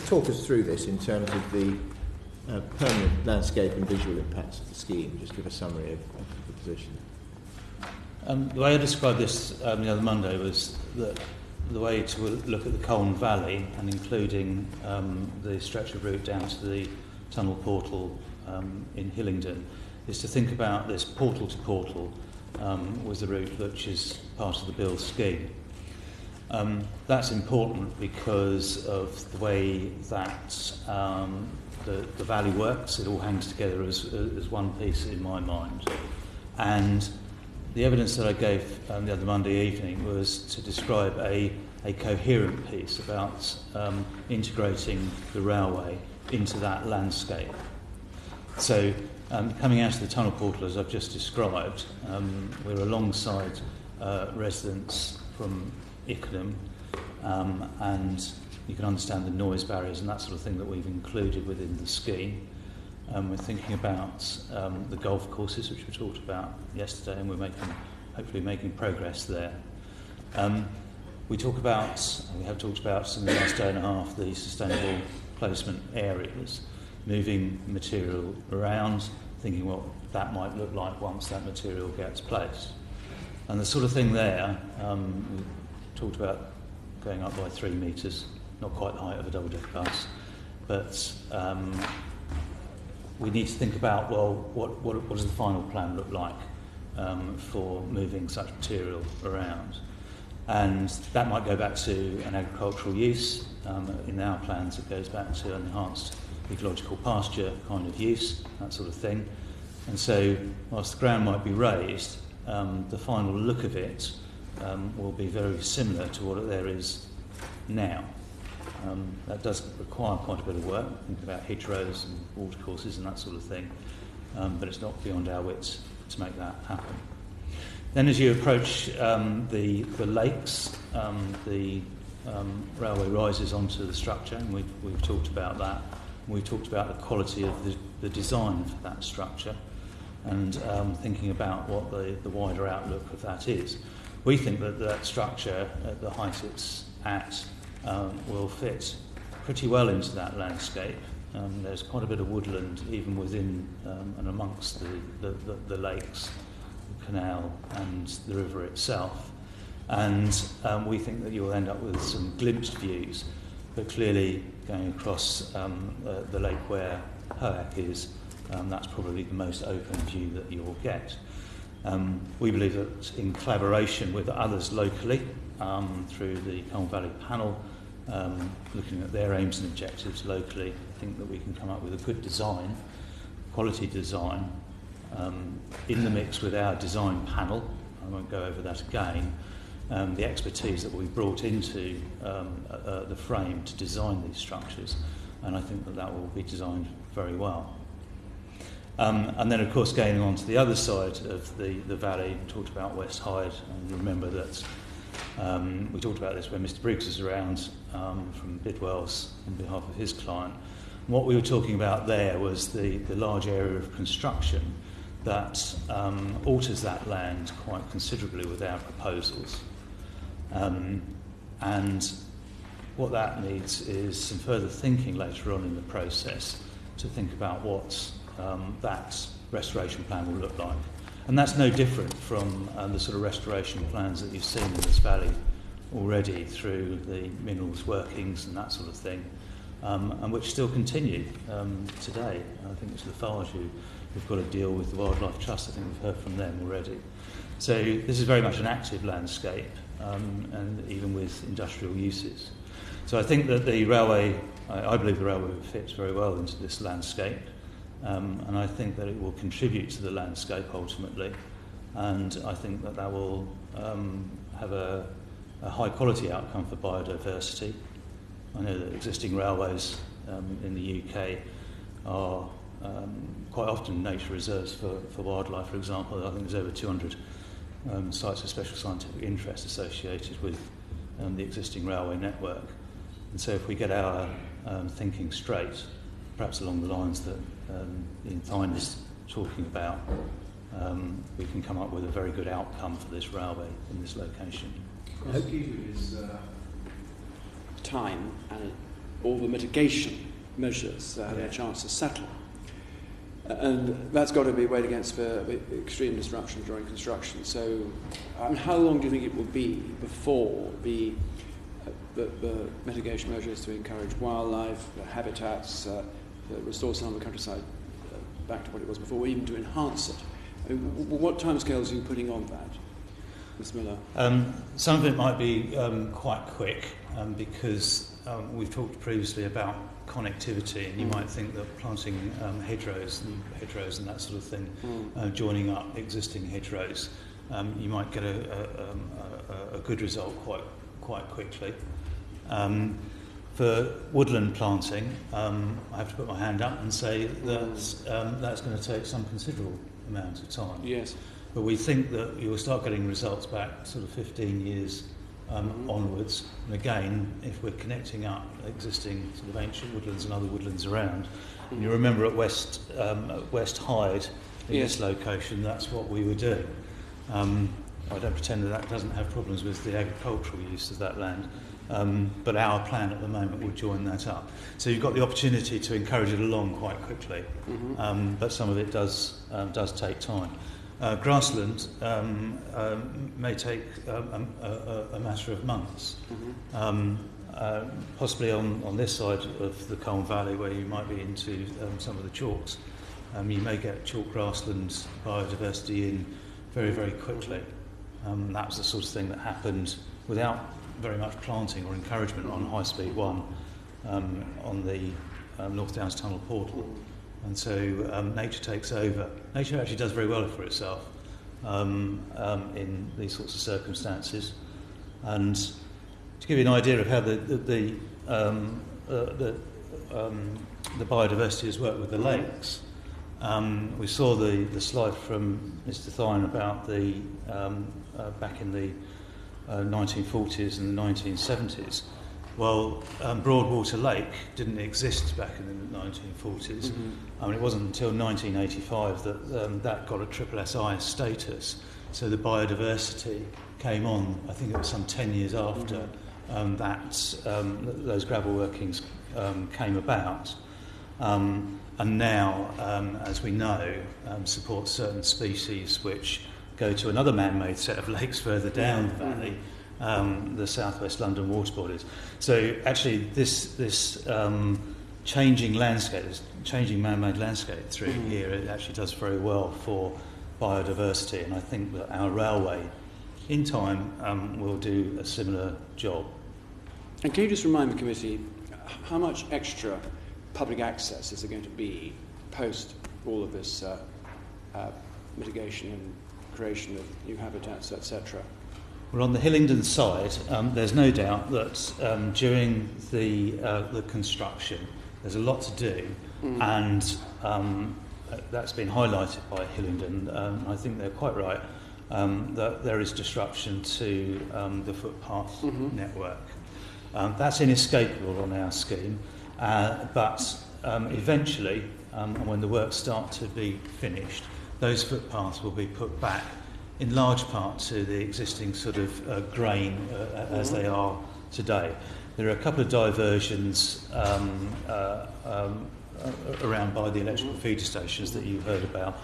[SPEAKER 4] talk us through this in terms of the permanent landscape and visual impacts of the scheme? Just give a summary of the position.
[SPEAKER 8] The way I described this the other Monday was that the way to look at the Colne Valley and including the stretch of route down to the tunnel portal in Hillingdon is to think about this portal to portal was the route which is part of the build scheme. That's important because of the way that the valley works. It all hangs together as one piece in my mind. And the evidence that I gave the other Monday evening was to describe a coherent piece about integrating the railway into that landscape. So coming out of the tunnel portal, as I've just described, we're alongside residents from Ickenham, and you can understand the noise barriers and that sort of thing that we've included within the scheme. We're thinking about the golf courses, which we talked about yesterday, and we're hopefully making progress there. We have talked about in the last day and a half the sustainable placement areas, moving material around, thinking what that might look like once that material gets placed. And the sort of thing there, we talked about going up by 3 metres, not quite the height of a double-decker bus, but we need to think about, well, what does the final plan look like for moving such material around? And that might go back to an agricultural use. In our plans, it goes back to an enhanced ecological pasture kind of use, that sort of thing. And so, whilst the ground might be raised, the final look of it will be very similar to what there is now. That does require quite a bit of work, thinking about hedgerows and watercourses and that sort of thing, but it's not beyond our wits to make that happen. Then as you approach the lakes, the railway rises onto the structure, and we've talked about that. We've talked about the quality of the design for that structure, and thinking about what the wider outlook of that is. We think that structure, at the height it's at, will fit pretty well into that landscape. There's quite a bit of woodland even within and amongst the lakes, the canal and the river itself. And we think that you'll end up with some glimpsed views, but clearly going across the lake where Hoek is, that's probably the most open view that you'll get. We believe that in collaboration with others locally, through the Colne Valley panel, looking at their aims and objectives locally, I think that we can come up with a good design, quality design, in the mix with our design panel. I won't go over that again. The expertise that we've brought into the frame to design these structures, and I think that will be designed very well. And then, of course, going on to the other side of the valley, we talked about West Hyde, and remember that we talked about this when Mr. Briggs was around from Bidwell's on behalf of his client. And what we were talking about there was the large area of construction that alters that land quite considerably with our proposals. And what that needs is some further thinking later on in the process to think about what that restoration plan will look like. And that's no different from the sort of restoration plans that you've seen in this valley already through the minerals workings and that sort of thing, and which still continue today. I think it's Lafarge who've got to deal with the Wildlife Trust. I think we've heard from them already. So this is very much an active landscape, and even with industrial uses. So I think that the railway, I believe the railway fits very well into this landscape. And I think that it will contribute to the landscape ultimately, and I think that will have a high quality outcome for biodiversity. I know that existing railways in the UK are quite often nature reserves for wildlife, for example. I think there's over 200 sites of special scientific interest associated with the existing railway network. And so if we get our thinking straight, perhaps along the lines that Ian Thine is talking about, we can come up with a very good outcome for this railway in this location.
[SPEAKER 9] The key is time and all the mitigation measures that have a chance to settle. And that's got to be weighed against for extreme disruption during construction. So how long do you think it will be before the mitigation measures to encourage wildlife, habitats, restore some of the countryside back to what it was before, or even to enhance it? I mean, what timescales are you putting on that? Ms Miller?
[SPEAKER 8] Some of it might be quite quick because we've talked previously about connectivity, and you might think that planting hedgerows and that sort of thing, joining up existing hedgerows, you might get a good result quite quickly. For woodland planting, I have to put my hand up and say that that's going to take some considerable amount of time.
[SPEAKER 9] Yes.
[SPEAKER 8] But we think that you'll start getting results back sort of 15 years onwards. And again, if we're connecting up existing sort of ancient woodlands and other woodlands around, and you remember at West Hyde, in this location, that's what we were doing. I don't pretend that doesn't have problems with the agricultural use of that land, but our plan at the moment would join that up. So you've got the opportunity to encourage it along quite quickly, but some of it does take time. Grassland may take a matter of months, possibly on this side of the Colne Valley, where you might be into some of the chalks. You may get chalk grassland biodiversity in very, very quickly. That was the sort of thing that happened without very much planting or encouragement on High Speed 1 on the North Downs Tunnel portal. And so nature takes over. Nature actually does very well for itself in these sorts of circumstances. And to give you an idea of how the biodiversity has worked with the lakes, we saw the slide from Mr. Thine about the back in the 1940s and the 1970s. Well, Broadwater Lake didn't exist back in the 1940s. I mean, it wasn't until 1985 that that got a SSSI status. So the biodiversity came on, I think it was some 10 years after those gravel workings came about. And now, as we know, supports certain species which go to another man-made set of lakes further down the valley, the Southwest London water bodies. So actually this changing landscape, this changing man-made landscape through here, it actually does very well for biodiversity, and I think that our railway in time will do a similar job.
[SPEAKER 9] And can you just remind the committee how much extra public access is there going to be post all of this mitigation and creation of new habitats, etc.?
[SPEAKER 8] Well, on the Hillingdon side, there's no doubt that during the construction, there's a lot to do, and that's been highlighted by Hillingdon. I think they're quite right that there is disruption to the footpath network. That's inescapable on our scheme, but eventually, when the works start to be finished, those footpaths will be put back in large part to the existing sort of grain as they are today. There are a couple of diversions around by the electrical feeder stations that you've heard about,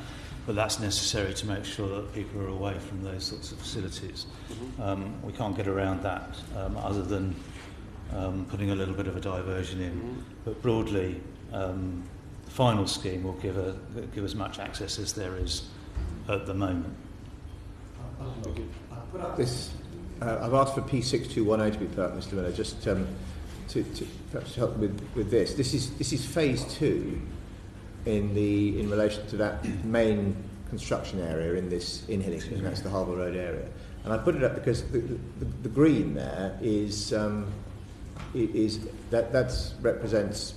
[SPEAKER 8] but that's necessary to make sure that people are away from those sorts of facilities. We can't get around that other than putting a little bit of a diversion in. But broadly, the final scheme will give as much access as there is at the moment.
[SPEAKER 4] I've put up this. I've asked for P6210 to be put up, Mr. Miller, just to perhaps help with this. This is phase 2 in relation to that main construction area in Hillingdon. That's the Harbour Road area, and I put it up because the green there is that represents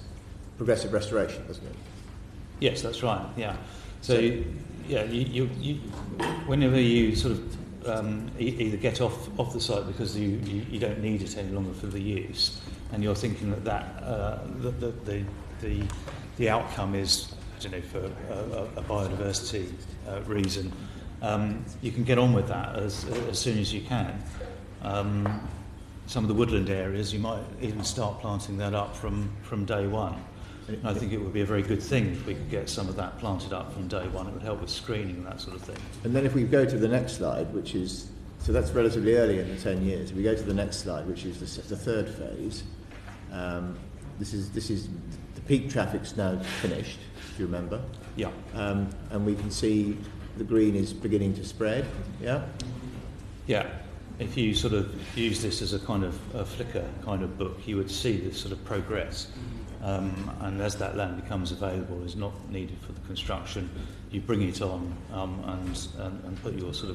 [SPEAKER 4] progressive restoration, doesn't it?
[SPEAKER 8] Yes, that's right. Yeah. So yeah, you whenever you sort of either get off the site because you don't need it any longer for the use, and you're thinking that the outcome is, I don't know, for a biodiversity reason, you can get on with that as soon as you can. Some of the woodland areas, you might even start planting that up from day one. And I think it would be a very good thing if we could get some of that planted up from day one. It would help with screening and that sort of thing.
[SPEAKER 4] And then if we go to the next slide, which is, so that's relatively early in the 10 years. If we go to the next slide, which is the third phase, this is the peak traffic's now finished, if you remember.
[SPEAKER 8] Yeah.
[SPEAKER 4] And we can see the green is beginning to spread, yeah?
[SPEAKER 8] Yeah, if you sort of use this as a kind of a Flickr kind of book, you would see this sort of progress. And as that land becomes available, is not needed for the construction, you bring it on and put your sort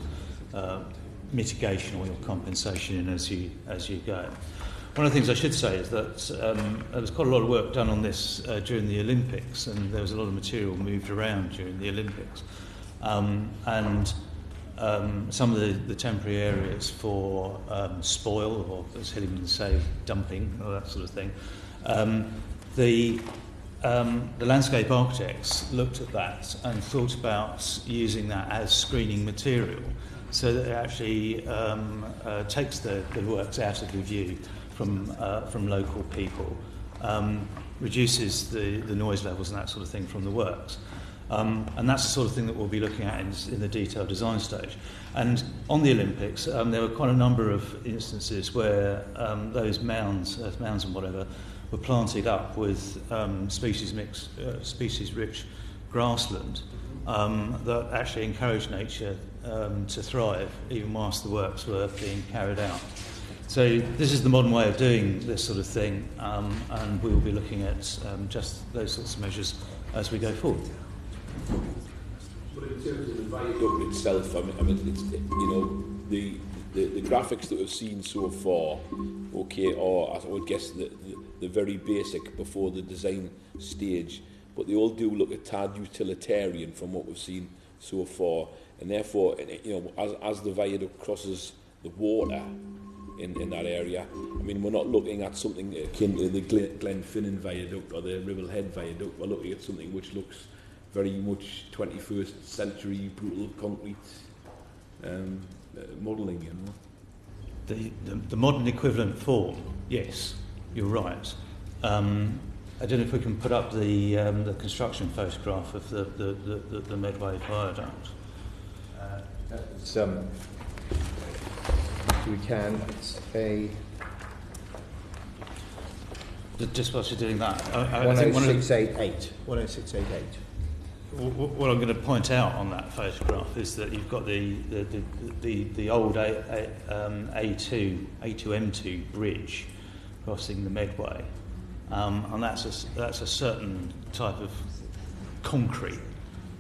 [SPEAKER 8] of mitigation or your compensation in as you go. One of the things I should say is that there was quite a lot of work done on this during the Olympics, and there was a lot of material moved around during the Olympics. Some of the temporary areas for spoil, or as Hillingdon say, dumping, or that sort of thing, the landscape architects looked at that and thought about using that as screening material, so that it actually takes the works out of the view from local people, reduces the noise levels and that sort of thing from the works. And that's the sort of thing that we'll be looking at in the detailed design stage. And on the Olympics, there were quite a number of instances where those mounds and whatever, were planted up with species-rich grassland that actually encouraged nature to thrive, even whilst the works were being carried out. So this is the modern way of doing this sort of thing, and we will be looking at just those sorts of measures as we go forward.
[SPEAKER 10] But in terms of the viaduct itself, I mean, it's, you know, the graphics that we've seen so far, okay, are, I would guess, the very basic before the design stage, but they all do look a tad utilitarian from what we've seen so far, and therefore, you know, as the viaduct crosses the water in that area, I mean, we're not looking at something akin to the Glenfinnan viaduct or the Ribblehead viaduct. We're looking at something which looks very much 21st century brutal concrete modelling, you know.
[SPEAKER 8] The modern equivalent form, yes, you're right. I don't know if we can put up the construction photograph of the Medway viaduct.
[SPEAKER 4] We can. It's a
[SPEAKER 8] just whilst you're doing that,
[SPEAKER 4] 10688. 10688.
[SPEAKER 8] What I'm going to point out on that photograph is that you've got the old A2M2 bridge crossing the Medway, and that's a certain type of concrete.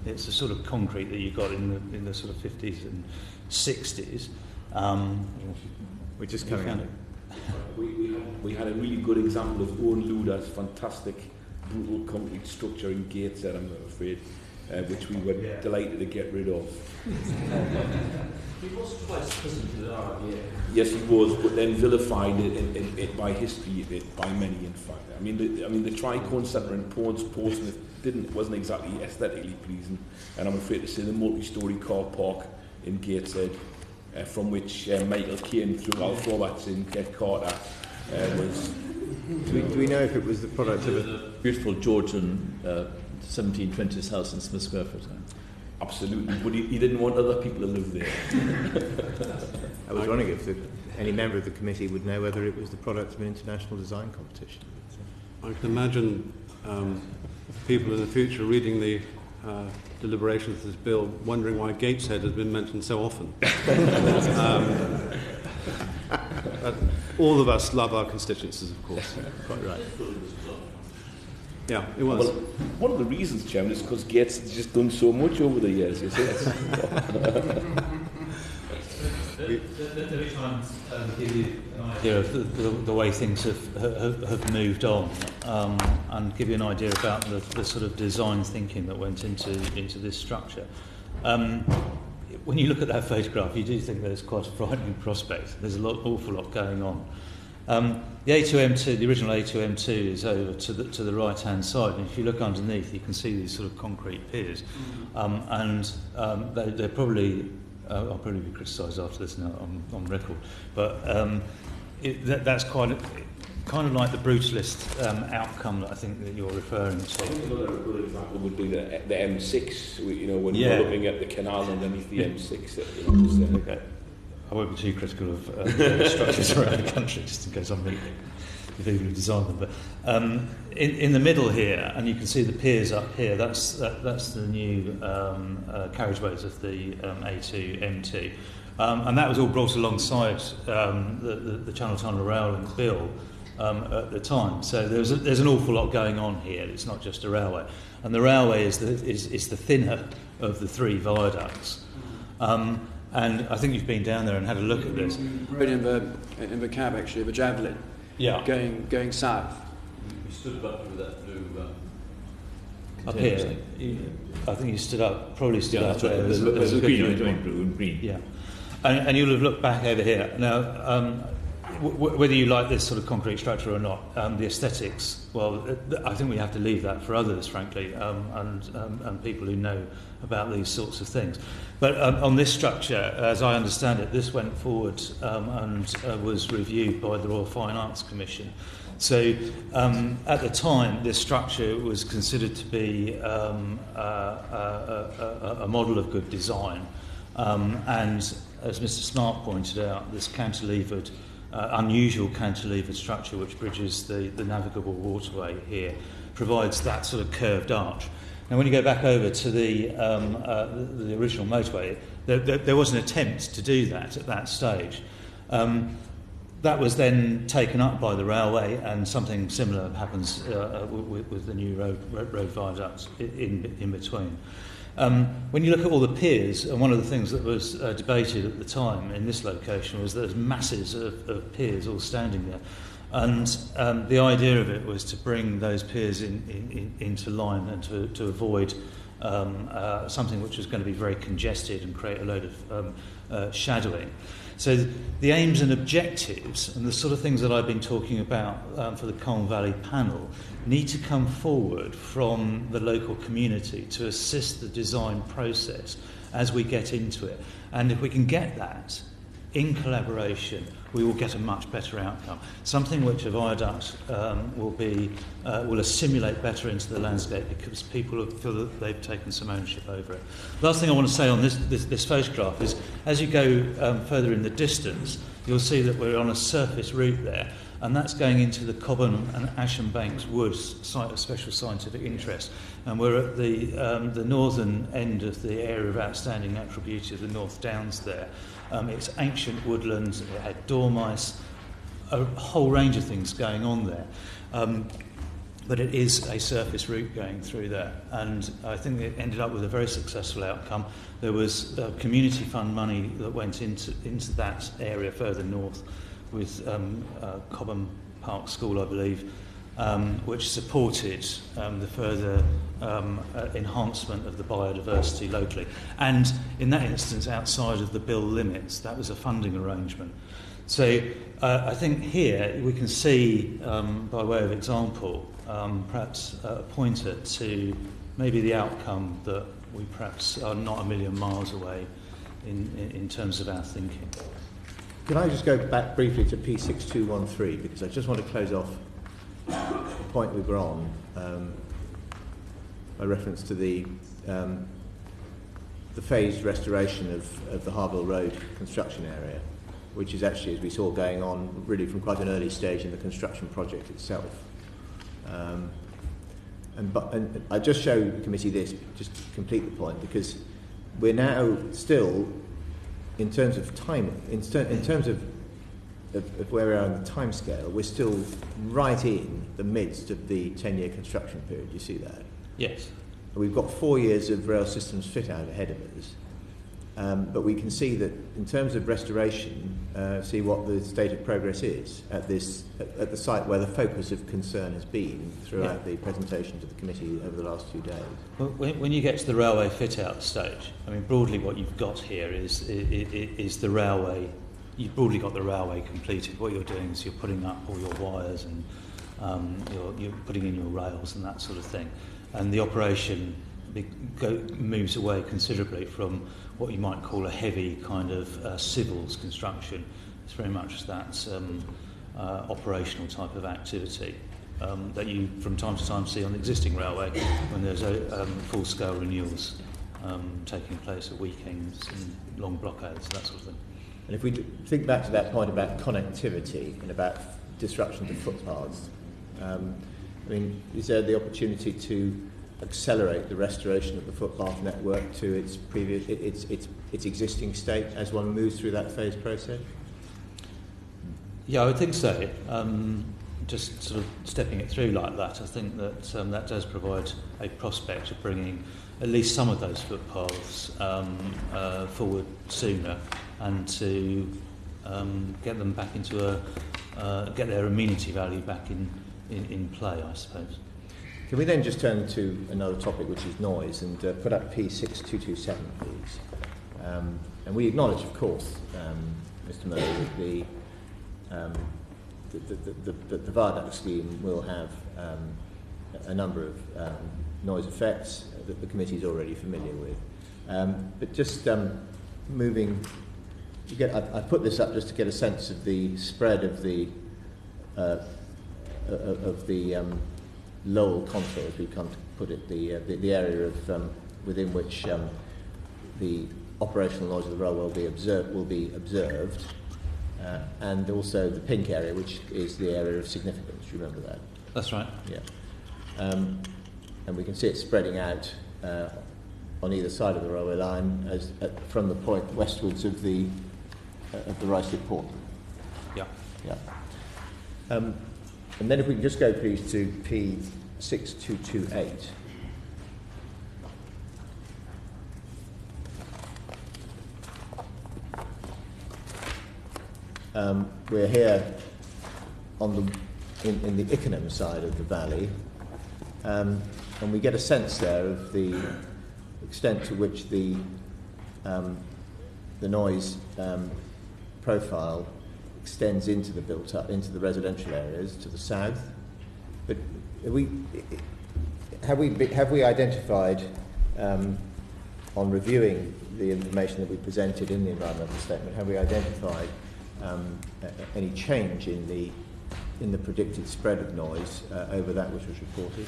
[SPEAKER 8] It's the sort of concrete that you got in the sort of 50s and 60s.
[SPEAKER 4] We're just coming at it.
[SPEAKER 10] We had a really good example of Owen Luder's fantastic brutal concrete structure in Gateshead, I'm afraid, which we were delighted to get rid of.
[SPEAKER 1] He was twice president of the RIBA.
[SPEAKER 10] Yes, he was, but then vilified it by history, by many, in fact. I mean, the Tricone Centre in Portsmouth wasn't exactly aesthetically pleasing, and I'm afraid to say the multi-storey car park in Gateshead, from which Michael Caine threw Alf Roberts in Kev Carter, was...
[SPEAKER 4] Do we know if it was the product of
[SPEAKER 1] a beautiful Georgian 1720s house in Smith Square for a time?
[SPEAKER 10] Absolutely, but he didn't want other people to live there.
[SPEAKER 4] I was wondering if any member of the committee would know whether it was the product of an international design competition.
[SPEAKER 5] I can imagine people in the future reading the deliberations of this bill wondering why Gateshead has been mentioned so often. All of us love our constituencies, of course.
[SPEAKER 10] Quite right.
[SPEAKER 5] Yeah, it was.
[SPEAKER 10] Well, one of the reasons, Chairman, is because Gates has just done so much over the years, you see.
[SPEAKER 8] Let me try and give you an idea of the way things have moved on, and give you an idea about the sort of design thinking that went into this structure. When you look at that photograph, you do think there's quite a frightening prospect. There's awful lot going on. The A2M2, the original A2M2, is over to the right-hand side, and if you look underneath, you can see these sort of concrete piers, and they're probably. I'll probably be criticised after this now on record, but that's kind of like the brutalist outcome that I think that you're referring to.
[SPEAKER 10] I think another good example would be the M6. When we're looking at the canal underneath the M6.
[SPEAKER 8] Okay. I won't be too critical of structures around the country, just in case I'm meeting the people who designed them. But in the middle here, and you can see the piers up here. That's the new carriageways of the A2 M2, And that was all brought alongside the Channel Tunnel Rail Link bill at the time. So there's an awful lot going on here. It's not just a railway. And the railway is the thinner of the three viaducts. And I think you've been down there and had a look at this.
[SPEAKER 9] Right in the cab, actually, the Javelin, going south.
[SPEAKER 1] You stood up through that blue...
[SPEAKER 8] Up here, I think you stood up, probably stood up there.
[SPEAKER 1] There's a green.
[SPEAKER 8] Yeah. And you'll have looked back over here. Now, whether you like this sort of concrete structure or not, the aesthetics, well, I think we have to leave that for others, frankly, and people who know about these sorts of things. But on this structure, as I understand it, this went forward and was reviewed by the Royal Fine Arts Commission. So at the time, this structure was considered to be a model of good design. And as Mr. Smart pointed out, this cantilevered, unusual cantilevered structure which bridges the navigable waterway here provides that sort of curved arch. Now, when you go back over to the original motorway, there was an attempt to do that at that stage. That was then taken up by the railway, and something similar happens with the new road viaducts in between. When you look at all the piers, and one of the things that was debated at the time in this location was there's masses of piers all standing there. And the idea of it was to bring those piers into line and to avoid something which was going to be very congested and create a load of shadowing. So the aims and objectives and the sort of things that I've been talking about for the Colne Valley panel need to come forward from the local community to assist the design process as we get into it. And if we can get that in collaboration, we will get a much better outcome. Something which a viaduct will assimilate better into the landscape because people feel that they've taken some ownership over it. Last thing I want to say on this photograph is, as you go further in the distance, you'll see that we're on a surface route there, and that's going into the Cobham and Ashenbanks Woods site of special scientific interest. And we're at the northern end of the area of outstanding natural beauty of the North Downs there. It's ancient woodlands, it had dormice, a whole range of things going on there. But it is a surface route going through there, and I think it ended up with a very successful outcome. There was community fund money that went into that area further north with Cobham Park School, I believe, which supported the further enhancement of the biodiversity locally. And in that instance, outside of the bill limits, that was a funding arrangement. So I think here we can see, by way of example, perhaps a pointer to maybe the outcome that we perhaps are not a million miles away in terms of our thinking.
[SPEAKER 4] Can I just go back briefly to P6213, because I just want to close off the point we were on, by reference to the phased restoration of the Harville Road construction area, which is actually, as we saw, going on really from quite an early stage in the construction project itself. And I just show the committee this just to complete the point, because we're now still, in terms of time, in terms of where we are on the time scale, we're still right in the midst of the 10-year construction period. You see that?
[SPEAKER 8] Yes.
[SPEAKER 4] We've got 4 years of rail systems fit out ahead of us. But we can see that in terms of restoration, see what the state of progress is at the site where the focus of concern has been throughout the presentation to the committee over the last 2 days.
[SPEAKER 8] Well, when you get to the railway fit-out stage, I mean, broadly what you've got here is the railway. You've broadly got the railway completed. What you're doing is you're putting up all your wires and you're putting in your rails and that sort of thing. And the operation moves away considerably from what you might call a heavy kind of civils construction. It's very much that operational type of activity that you from time to time see on the existing railway when there's full-scale renewals taking place at weekends and long blockades, that sort of thing.
[SPEAKER 4] And if we think back to that point about connectivity and about disruption to footpaths, I mean, is there the opportunity to accelerate the restoration of the footpath network to its previous, its existing state as one moves through that phase process?
[SPEAKER 8] Yeah, I would think so. Just sort of stepping it through like that, I think that that does provide a prospect of bringing at least some of those footpaths forward sooner, and to get them back into get their amenity value back in play, I suppose.
[SPEAKER 4] Can we then just turn to another topic, which is noise, and put up P6227, please? And we acknowledge, of course, Mr. Murray, that the viaduct scheme will have a number of noise effects that the committee is already familiar with. But just moving, I put this up just to get a sense of the spread of the Lowell contour, as we come to put it, the area of within which the operational noise of the railway will be observed, and also the pink area, which is the area of significance. You remember that?
[SPEAKER 8] That's right.
[SPEAKER 4] Yeah. And we can see it spreading out on either side of the railway line from the point westwards of the Ruislip Port.
[SPEAKER 8] Yeah.
[SPEAKER 4] Yeah. And then if we can just go please to P6228. We're here on in the Ickenham side of the valley, and we get a sense there of the extent to which the noise profile extends into the residential areas to the south. But have we identified on reviewing the information that we presented in the environmental statement, have we identified any change in the predicted spread of noise over that which was reported?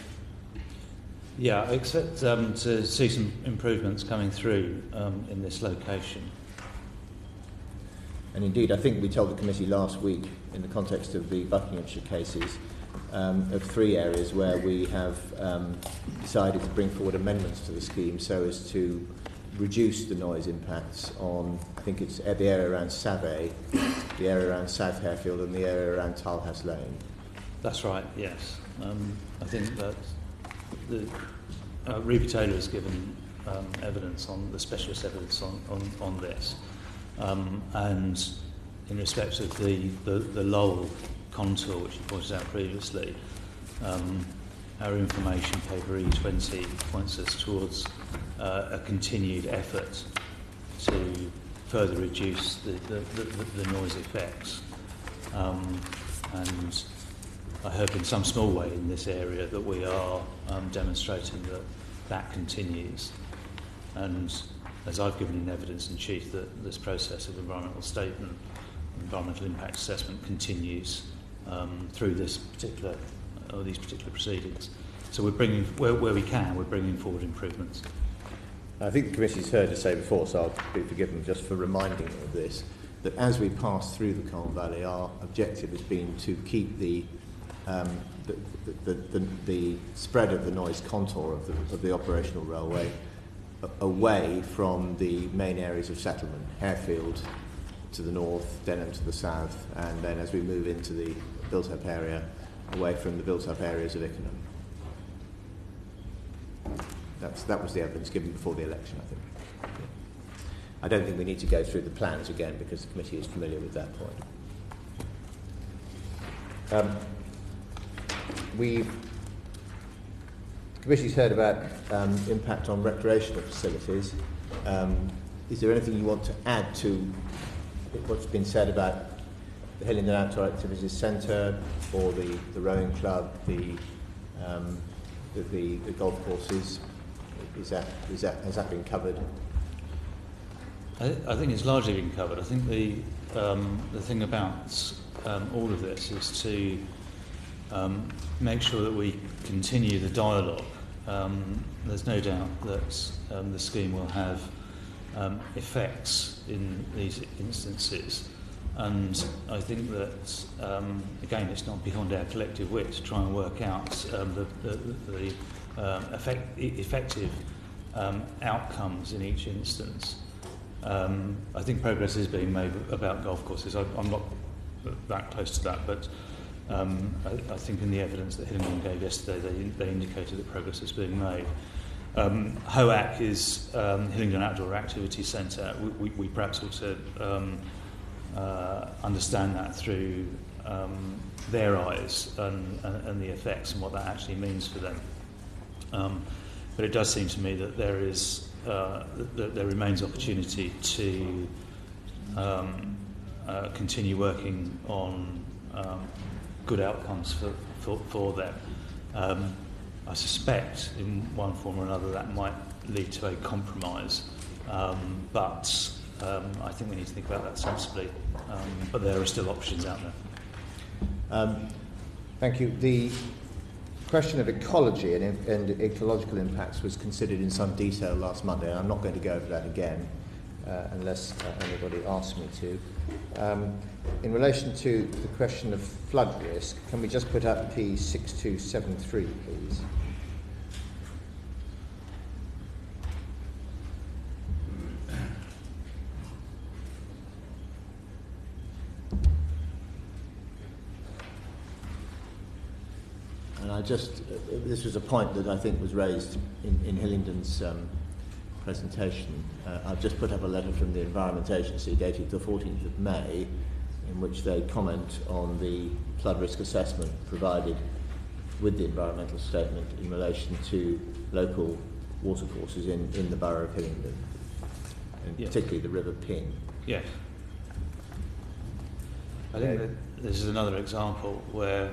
[SPEAKER 8] Yeah, I expect to see some improvements coming through in this location.
[SPEAKER 4] And indeed, I think we told the committee last week, in the context of the Buckinghamshire cases, of 3 areas where we have decided to bring forward amendments to the scheme so as to reduce the noise impacts on, I think it's the area around Savay, the area around South Harefield, and the area around Talhouse Lane.
[SPEAKER 8] That's right, yes. I think that the Ruby Taylor has given evidence on the specialist evidence on this. And in respect of the Lowell contour, which you pointed out previously, our information paper E20 points us towards a continued effort to further reduce the noise effects. And I hope in some small way in this area that we are demonstrating that continues. And as I've given in evidence in chief, that this process of environmental statement, environmental impact assessment continues through these particular proceedings. So we're bringing, where we can, we're bringing forward improvements.
[SPEAKER 4] I think the committee's heard us say before, so I'll be forgiven just for reminding of this, that as we pass through the Colne Valley, our objective has been to keep the spread of the noise contour of the operational railway away from the main areas of settlement, Harefield to the north, Denham to the south, and then as we move into the built-up area, away from the built-up areas of Ickenham. That was the evidence given before the election, I think. I don't think we need to go through the plans again because the committee is familiar with that point. The committee's heard about impact on recreational facilities. Is there anything you want to add to what's been said about the Hillingdon Outdoor Activities Centre, or the rowing club, the golf courses? Has that been covered?
[SPEAKER 8] I think it's largely been covered. I think the thing about all of this is to make sure that we continue the dialogue. There's no doubt that the scheme will have effects in these instances, And I think that, again, it's not beyond our collective wit to try and work out the effective outcomes in each instance. I think progress is being made about golf courses. I'm not that close to that, but I think in the evidence that Hillingdon gave yesterday, they indicated that progress is being made. HOAC is Hillingdon Outdoor Activity Centre. We perhaps ought to understand that through their eyes and the effects and what that actually means for them. But it does seem to me that there is that there remains opportunity to continue working on good outcomes for them. I suspect in one form or another that might lead to a compromise, but I think we need to think about that sensibly. But there are still options out there.
[SPEAKER 4] Thank you. The question of ecology and ecological impacts was considered in some detail last Monday, and I'm not going to go over that again unless anybody asks me to. In relation to the question of flood risk, can we just put up P6273, please? And I just, this was a point that I think was raised in Hillingdon's presentation. I've just put up a letter from the Environment Agency dated the 14th of May, in which they comment on the flood risk assessment provided with the environmental statement in relation to local watercourses in the Borough of Hillingdon, and particularly the River Pin.
[SPEAKER 8] Yes. I think that this is another example where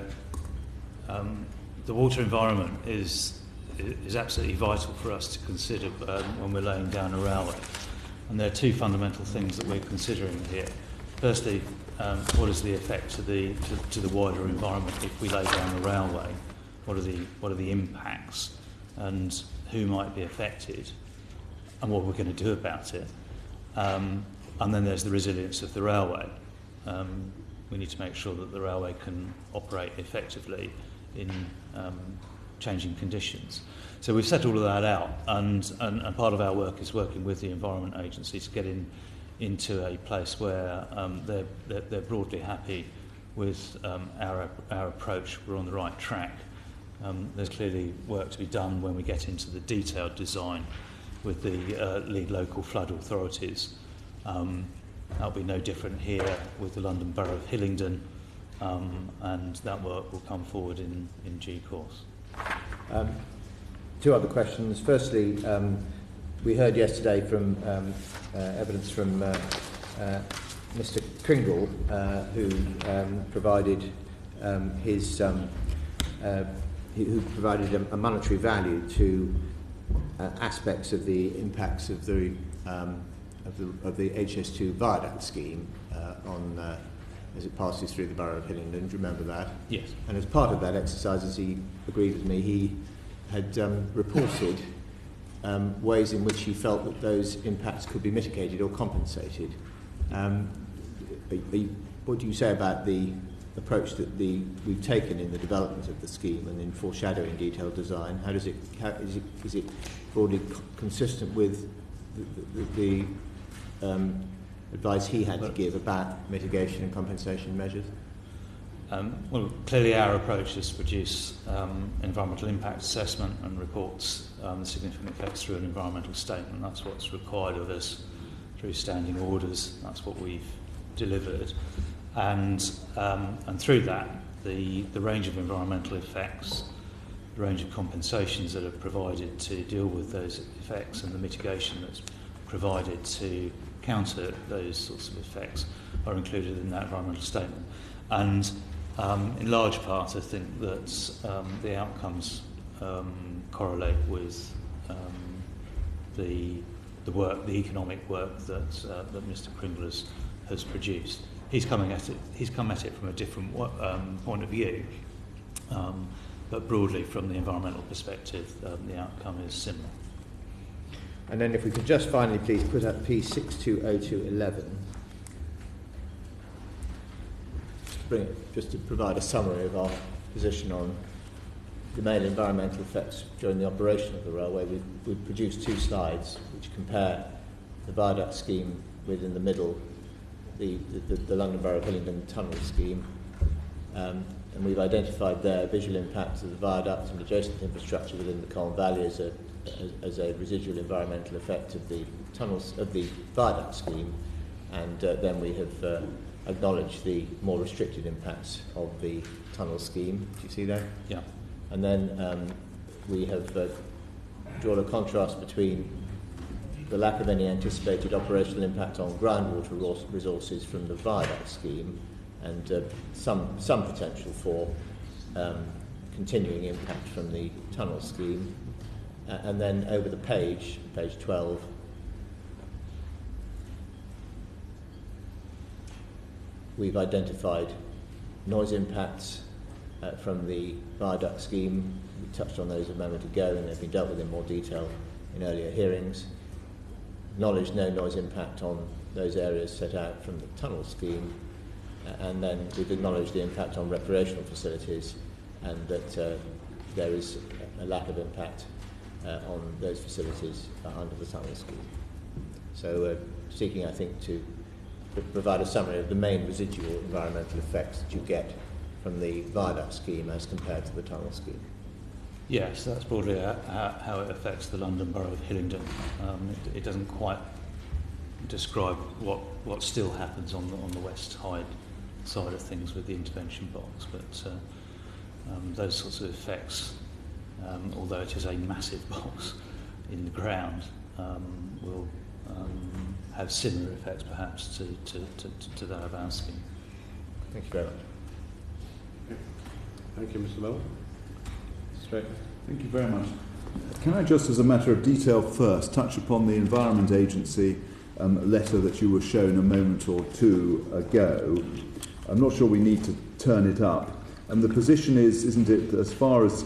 [SPEAKER 8] the water environment is absolutely vital for us to consider when we're laying down a railway. And there are two fundamental things that we're considering here. Firstly, what is the effect to the wider environment if we lay down a railway? What are the impacts, and who might be affected, and what we're going to do about it? And then there's the resilience of the railway. We need to make sure that the railway can operate effectively in changing conditions. So we've set all of that out, and part of our work is working with the Environment Agency to get into a place where they're broadly happy with our approach. We're on the right track. There's clearly work to be done when we get into the detailed design with the lead local flood authorities. That'll be no different here with the London Borough of Hillingdon, and that work will come forward in due course.
[SPEAKER 4] Two other questions. Firstly, we heard yesterday from evidence from Mr. Kringle, who provided who provided a monetary value to aspects of the impacts of the HS2 viaduct scheme as it passes through the Borough of Hillingdon. Do you remember that?
[SPEAKER 8] Yes.
[SPEAKER 4] And as part of that exercise, as he agreed with me, he had reported ways in which he felt that those impacts could be mitigated or compensated. What do you say about the approach that we've taken in the development of the scheme and in foreshadowing detailed design? Is it broadly consistent with the advice he had to give about mitigation and compensation measures?
[SPEAKER 8] Well, clearly our approach is to produce environmental impact assessment and reports the significant effects through an environmental statement. That's what's required of us through standing orders. That's what we've delivered. And through that, the range of environmental effects, the range of compensations that are provided to deal with those effects, and the mitigation that's provided to counter those sorts of effects are included in that environmental statement. And in large part, I think that the outcomes correlate with the work, the economic work that Mr. Kringle has produced. He's come at it from a different point of view, but broadly from the environmental perspective, the outcome is similar.
[SPEAKER 4] And then if we could just finally please put up P620211. just to provide a summary of our position on the main environmental effects during the operation of the railway. We've produced 2 slides which compare the viaduct scheme with, in the middle, the London Borough of Hillingdon tunnel scheme. And we've identified there visual impacts of the viaduct and adjacent infrastructure within the Colne Valley as a residual environmental effect of the tunnels of the viaduct scheme, and then we have acknowledged the more restricted impacts of the tunnel scheme. Do you see that?
[SPEAKER 8] Yeah.
[SPEAKER 4] And then we have drawn a contrast between the lack of any anticipated operational impact on groundwater resources from the viaduct scheme, and some potential for continuing impact from the tunnel scheme. And then over the page 12, we've identified noise impacts from the viaduct scheme. We touched on those a moment ago, and they've been dealt with in more detail in earlier hearings. Acknowledged no noise impact on those areas set out from the tunnel scheme, and then we've acknowledged the impact on recreational facilities, and that there is a lack of impact on those facilities under the tunnel scheme. So seeking, I think, to provide a summary of the main residual environmental effects that you get from the viaduct scheme as compared to the tunnel scheme.
[SPEAKER 8] Yes, that's broadly how it affects the London Borough of Hillingdon. It doesn't quite describe what still happens on the West Hyde side of things with the intervention box, but those sorts of effects, although it is a massive box in the ground, will have similar effects perhaps to that of our scheme.
[SPEAKER 4] Thank you very much.
[SPEAKER 5] Thank you, Mr. Lowe. Straight.
[SPEAKER 2] Thank you very much. Can I just, as a matter of detail first, touch upon the Environment Agency letter that you were shown a moment or two ago? I'm not sure we need to turn it up. The position is, isn't it, that as far as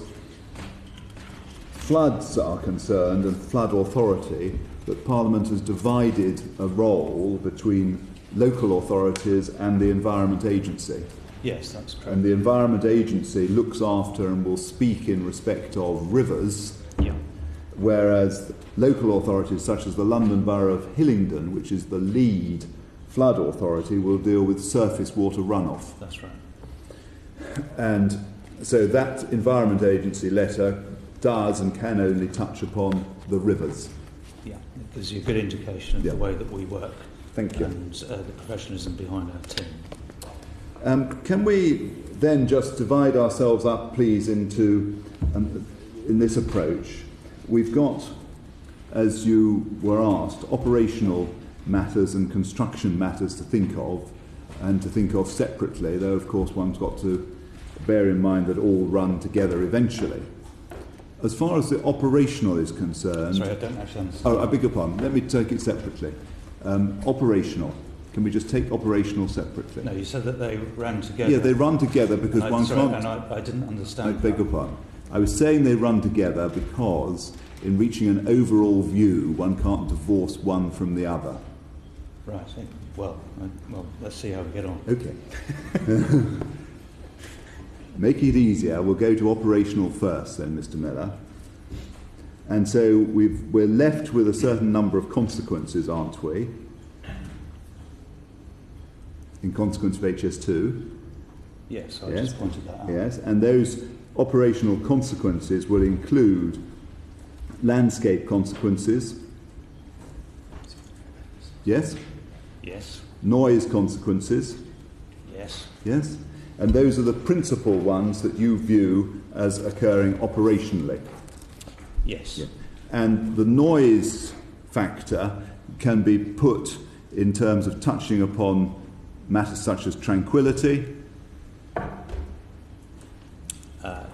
[SPEAKER 2] floods are concerned and flood authority, that Parliament has divided a role between local authorities and the Environment Agency.
[SPEAKER 8] Yes, that's correct.
[SPEAKER 2] And the Environment Agency looks after and will speak in respect of rivers,
[SPEAKER 8] yeah,
[SPEAKER 2] whereas local authorities such as the London Borough of Hillingdon, which is the lead flood authority, will deal with surface water runoff.
[SPEAKER 8] That's right.
[SPEAKER 2] And so that Environment Agency letter does and can only touch upon the rivers.
[SPEAKER 8] Yeah, it gives you a good indication of the way that we work.
[SPEAKER 2] Thank you.
[SPEAKER 8] And the professionalism behind our team.
[SPEAKER 2] Can we then just divide ourselves up, please, into, in this approach? We've got, as you were asked, operational matters and construction matters to think of, and to think of separately, though of course one's got to bear in mind that all run together eventually. As far as the operational is concerned...
[SPEAKER 8] Sorry, I don't actually understand.
[SPEAKER 2] Oh, I beg your pardon. Let me take it separately. Operational. Can we just take operational separately?
[SPEAKER 8] No, you said that they ran together.
[SPEAKER 2] Yeah, they run together because one can't...
[SPEAKER 8] And I didn't understand.
[SPEAKER 2] I beg your pardon. I was saying they run together because in reaching an overall view, one can't divorce one from the other.
[SPEAKER 8] Right. Well, let's see how we get on.
[SPEAKER 2] Okay. Make it easier. We'll go to operational first then, Mr. Miller. And so we're left with a certain number of consequences, aren't we? In consequence of HS2.
[SPEAKER 8] Yes, I just pointed that out.
[SPEAKER 2] Yes, and those operational consequences will include landscape consequences. Yes?
[SPEAKER 8] Yes.
[SPEAKER 2] Noise consequences.
[SPEAKER 8] Yes.
[SPEAKER 2] Yes? And those are the principal ones that you view as occurring operationally.
[SPEAKER 8] Yes.
[SPEAKER 2] Yeah. And the noise factor can be put in terms of touching upon matters such as tranquility.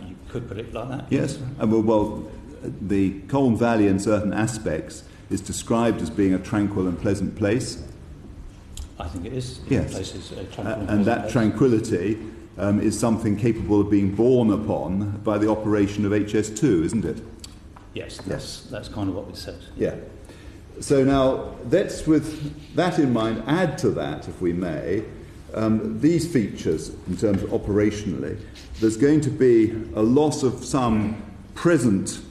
[SPEAKER 8] You could put it like that.
[SPEAKER 2] Yes. Well, the Colne Valley in certain aspects is described as being a tranquil and pleasant place.
[SPEAKER 8] I think it is.
[SPEAKER 2] Yes.
[SPEAKER 8] Places, tranquil
[SPEAKER 2] And that
[SPEAKER 8] place.
[SPEAKER 2] tranquility is something capable of being borne upon by the operation of HS2, isn't it?
[SPEAKER 8] Yes, that's kind of what we said.
[SPEAKER 2] Yeah. So now, let's, with that in mind, add to that, if we may, these features in terms of operationally, there's going to be a loss of some present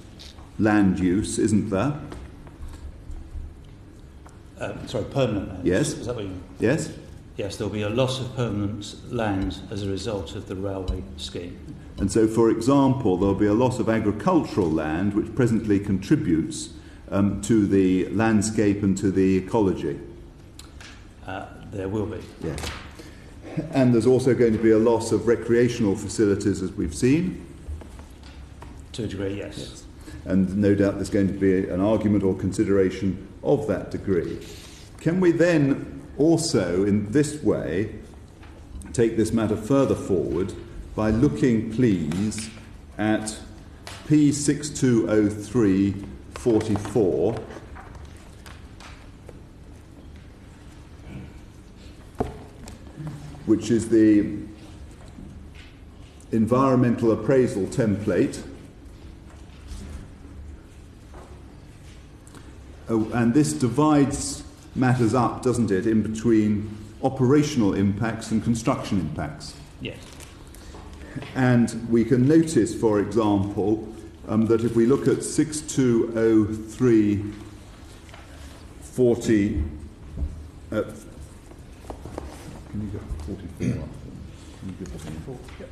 [SPEAKER 2] land use, isn't there?
[SPEAKER 8] Sorry, permanent land.
[SPEAKER 2] Yes.
[SPEAKER 8] Is that what you mean?
[SPEAKER 2] Yes?
[SPEAKER 8] Yes, there'll be a loss of permanent land as a result of the railway scheme.
[SPEAKER 2] And so, for example, there'll be a loss of agricultural land which presently contributes to the landscape and to the ecology.
[SPEAKER 8] There will be.
[SPEAKER 2] Yes. And there's also going to be a loss of recreational facilities, as we've seen.
[SPEAKER 8] To a degree, yes.
[SPEAKER 2] And no doubt there's going to be an argument or consideration of that degree. Can we then also, in this way, take this matter further forward by looking, please, at P6203-44, which is the environmental appraisal template. And this divides matters up, doesn't it, in between operational impacts and construction impacts.
[SPEAKER 8] Yes.
[SPEAKER 2] And we can notice, for example, that if we look at 6203-40, can you get 44 up? Can you give us 44? Yep.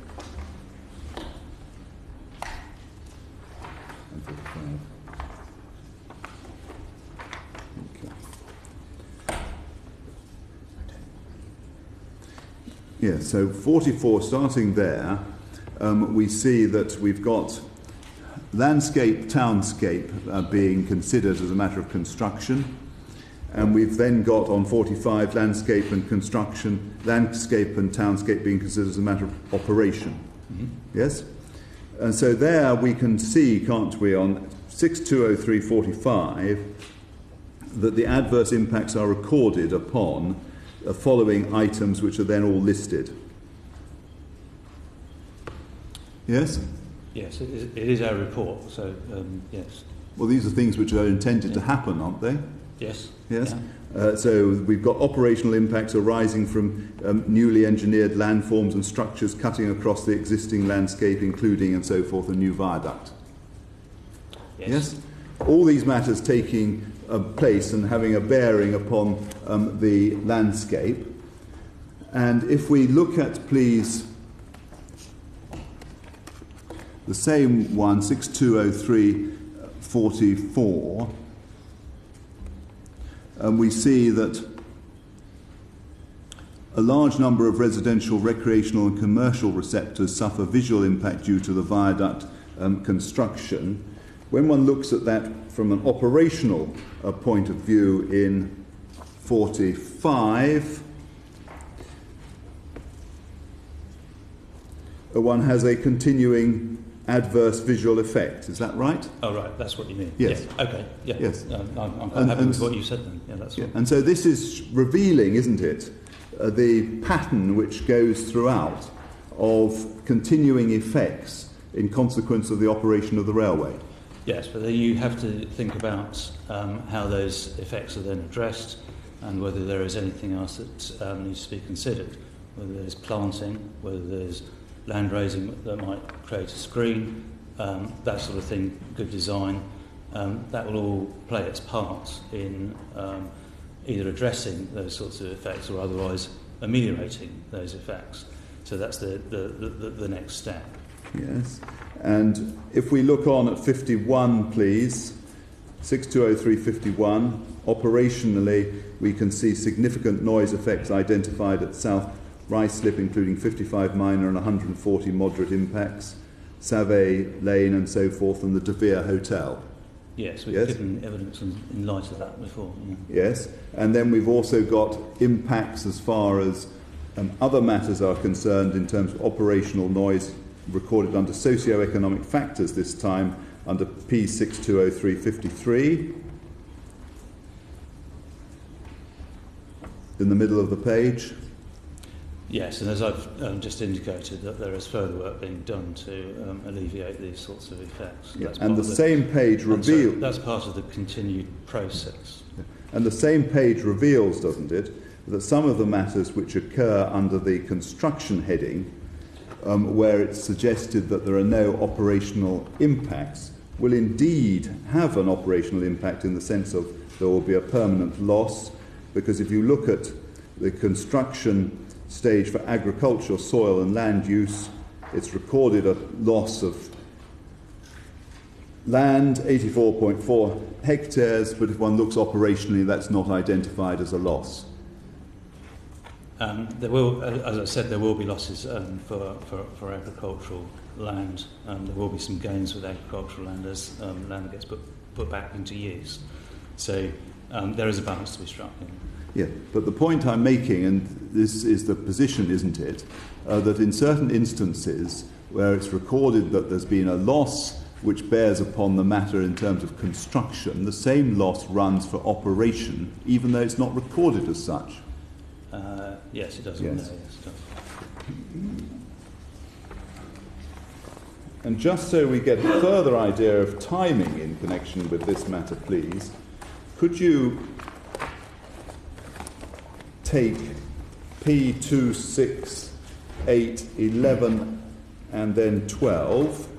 [SPEAKER 2] And 45. Yeah, so 44, starting there, we see that we've got landscape, townscape being considered as a matter of construction, and we've then got on 45 landscape and construction, landscape and townscape being considered as a matter of operation. Mm-hmm. Yes? And so there we can see, can't we, on 6203-45, that the adverse impacts are recorded upon following items which are then all listed. Yes?
[SPEAKER 8] Yes, it is our report, so yes.
[SPEAKER 2] Well, these are things which are intended to happen, aren't they?
[SPEAKER 8] Yes.
[SPEAKER 2] Yes? Yeah. So we've got operational impacts arising from newly engineered landforms and structures cutting across the existing landscape, including and so forth a new viaduct.
[SPEAKER 8] Yes?
[SPEAKER 2] Yes? All these matters taking place and having a bearing upon the landscape. And if we look at, please, the same one, 6203-44, we see that a large number of residential, recreational and commercial receptors suffer visual impact due to the viaduct construction. When one looks at that from an operational point of view in 45, one has a continuing adverse visual effect. Is that right?
[SPEAKER 8] Oh, right. That's what you mean.
[SPEAKER 2] Yes.
[SPEAKER 8] Yeah. Okay. Yeah.
[SPEAKER 2] Yes.
[SPEAKER 8] I'm quite happy with what you said then. Yeah, that's right.
[SPEAKER 2] And so this is revealing, isn't it, the pattern which goes throughout of continuing effects in consequence of the operation of the railway.
[SPEAKER 8] Yes, but then you have to think about how those effects are then addressed and whether there is anything else that needs to be considered, whether there's planting, whether there's land raising that might create a screen, that sort of thing, good design. That will all play its part in either addressing those sorts of effects or otherwise ameliorating those effects. So that's the next step.
[SPEAKER 2] Yes. And if we look on at 51, please, 6203-51, operationally we can see significant noise effects identified at South Ruislip, including 55 minor and 140 moderate impacts, Savay Lane and so forth, and the De Vere Hotel.
[SPEAKER 8] Yes, we've given evidence in light of that before. Yeah.
[SPEAKER 2] Yes, and then we've also got impacts as far as other matters are concerned in terms of operational noise recorded under socio-economic factors, this time under P6203-53. In the middle of the page.
[SPEAKER 8] Yes, and as I've just indicated, that there is further work being done to alleviate these sorts of effects.
[SPEAKER 2] Yeah. And the same page reveals...
[SPEAKER 8] That's part of the continued process.
[SPEAKER 2] And the same page reveals, doesn't it, that some of the matters which occur under the construction heading, where it's suggested that there are no operational impacts, will indeed have an operational impact in the sense of there will be a permanent loss, because if you look at the construction stage for agricultural, soil and land use, it's recorded a loss of land, 84.4 hectares, but if one looks operationally, that's not identified as a loss.
[SPEAKER 8] There will, as I said, there will be losses for agricultural land. There will be some gains with agricultural land as land gets put back into use. So there is a balance to be struck.
[SPEAKER 2] Yeah, but the point I'm making, and this is the position, isn't it, that in certain instances where it's recorded that there's been a loss which bears upon the matter in terms of construction, the same loss runs for operation, even though it's not recorded as such.
[SPEAKER 8] Yes, it does.
[SPEAKER 2] Yes.
[SPEAKER 8] Yes, it does.
[SPEAKER 2] And just so we get a further idea of timing in connection with this matter, please, could you take P2, 6, 8, 11 and then 12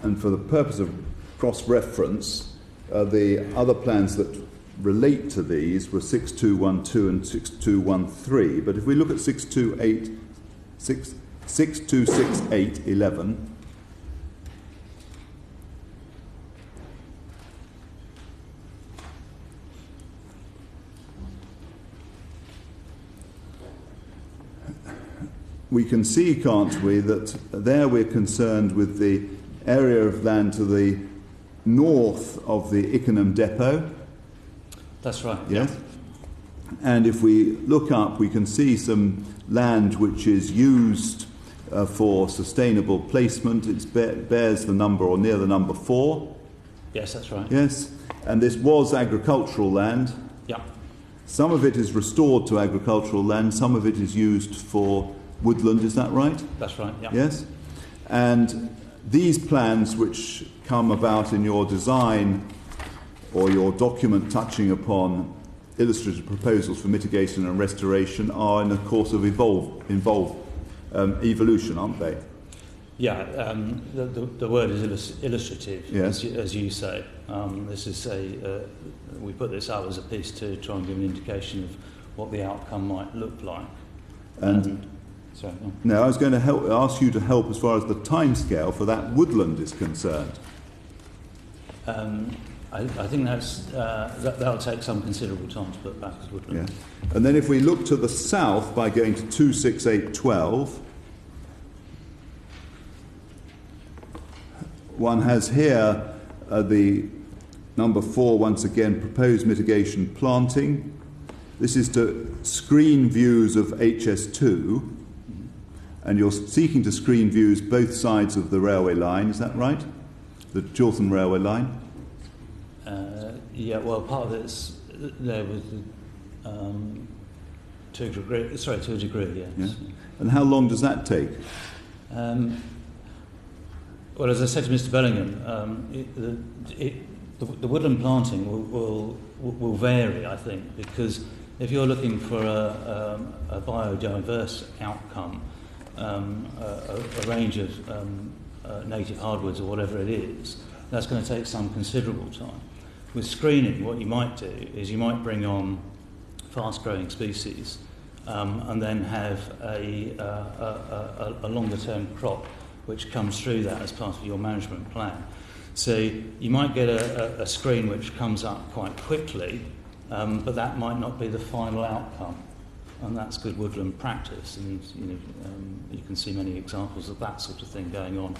[SPEAKER 2] and for the purpose of cross-reference, the other plans that relate to these were 6212 and 6213. But if we look at 6268, 11, we can see, can't we, that there we're concerned with the area of land to the north of the Ickenham depot.
[SPEAKER 8] That's right.
[SPEAKER 2] Yes. Yeah. And if we look up, we can see some land which is used for sustainable placement. It bears the number, or near the number 4.
[SPEAKER 8] Yes, that's right.
[SPEAKER 2] Yes. And this was agricultural land.
[SPEAKER 8] Yeah.
[SPEAKER 2] Some of it is restored to agricultural land. Some of it is used for woodland. Is that right?
[SPEAKER 8] That's right. Yeah.
[SPEAKER 2] Yes. And these plans, which come about in your design or your document touching upon illustrative proposals for mitigation and restoration, are in a course of evolution, aren't they?
[SPEAKER 8] Yeah, the word is illustrative,
[SPEAKER 2] yes.
[SPEAKER 8] as you say. This is we put this out as a piece to try and give an indication of what the outcome might look like.
[SPEAKER 2] And
[SPEAKER 8] sorry,
[SPEAKER 2] now I was going to ask you to help as far as the timescale for that woodland is concerned.
[SPEAKER 8] I think that'll take some considerable time to put back as woodland.
[SPEAKER 2] Yeah. And then if we look to the south by going to 26812, one has here the number 4, once again, proposed mitigation planting. This is to screen views of HS2, and you're seeking to screen views both sides of the railway line, is that right? The Chiltern railway line?
[SPEAKER 8] Yeah, well, part of it's there with to a degree, yes.
[SPEAKER 2] Yeah. And how long does that take?
[SPEAKER 8] Well, as I said to Mr. Bellingham, the woodland planting will vary, I think, because if you're looking for a biodiverse outcome, a range of native hardwoods or whatever it is, that's going to take some considerable time. With screening, what you might do is you might bring on fast-growing species and then have a longer-term crop which comes through that as part of your management plan. So you might get a screen which comes up quite quickly, but that might not be the final outcome. And that's good woodland practice, and you can see many examples of that sort of thing going on,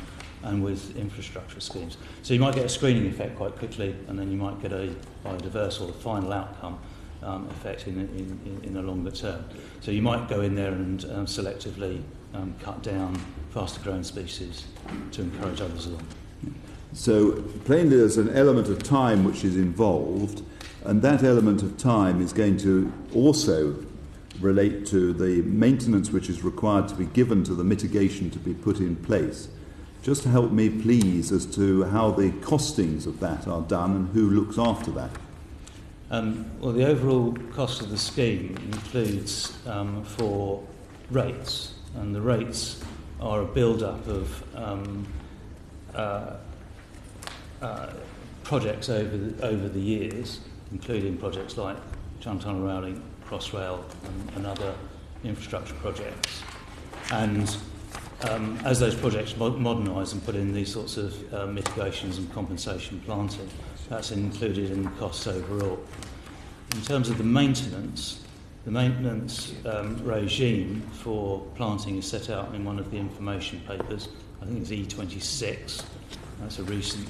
[SPEAKER 8] and with infrastructure schemes. So you might get a screening effect quite quickly, and then you might get a biodiverse or the final outcome effect in the longer term. So you might go in there and selectively cut down faster growing species to encourage others along.
[SPEAKER 2] So plainly there's an element of time which is involved, and that element of time is going to also relate to the maintenance which is required to be given to the mitigation to be put in place. Just to help me, please, as to how the costings of that are done and who looks after that.
[SPEAKER 8] Well, the overall cost of the scheme includes 4 rates, and the rates are a build-up of projects over the years, including projects like Channel Tunnel Rail Link, Crossrail, and other infrastructure projects. And as those projects modernise and put in these sorts of mitigations and compensation planting, that's included in the costs overall. In terms of the maintenance regime for planting is set out in one of the information papers. I think it's E26. That's a recent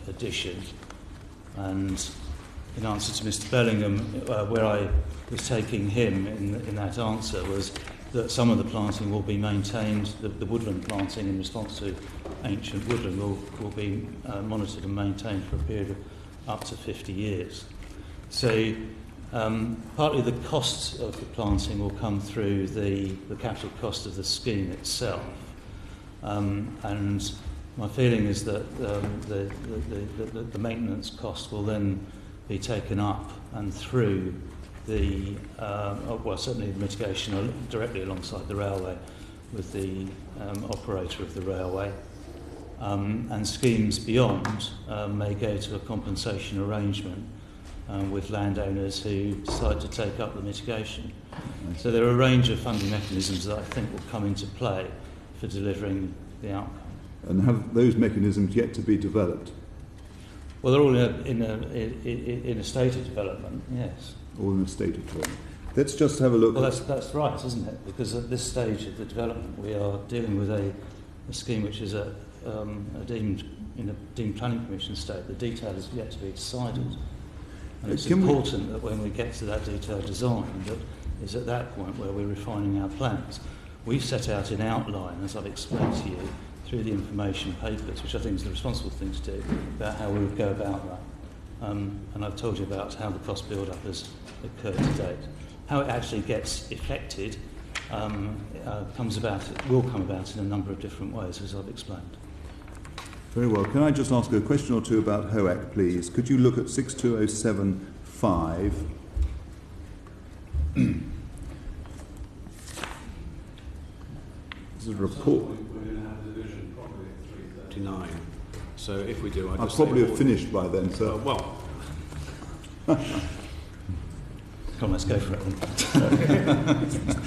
[SPEAKER 8] addition. And in answer to Mr. Bellingham, where I was taking him in that answer was that some of the planting will be maintained, the woodland planting in response to ancient woodland will be monitored and maintained for a period of up to 50 years. So partly the cost of the planting will come through the capital cost of the scheme itself. And my feeling is that the maintenance cost will then be taken up and through the, certainly the mitigation directly alongside the railway with the operator of the railway. And schemes beyond may go to a compensation arrangement with landowners who decide to take up the mitigation. So there are a range of funding mechanisms that I think will come into play for delivering the outcome.
[SPEAKER 2] And have those mechanisms yet to be developed?
[SPEAKER 8] Well, they're all in a state of development, yes.
[SPEAKER 2] All in a state of development. Let's just have a look.
[SPEAKER 8] Well, that's right, isn't it? Because at this stage of the development, we are dealing with a scheme which is in a deemed planning permission state. The detail is yet to be decided. And it's important that when we get to that detailed design, that is at that point where we're refining our plans. We've set out in outline, as I've explained to you, through the information papers, which I think is the responsible thing to do, about how we would go about that. And I've told you about how the cost build-up has occurred to date. How it actually gets effected will come about in a number of different ways, as I've explained.
[SPEAKER 2] Very well. Can I just ask a question or two about HOAC, please? Could you look at 62075? This is a report.
[SPEAKER 5] We're going to have a division probably at 3:39. So if we do,
[SPEAKER 2] I'll probably have finished by then, sir.
[SPEAKER 5] Well.
[SPEAKER 8] Come on, let's go for it then.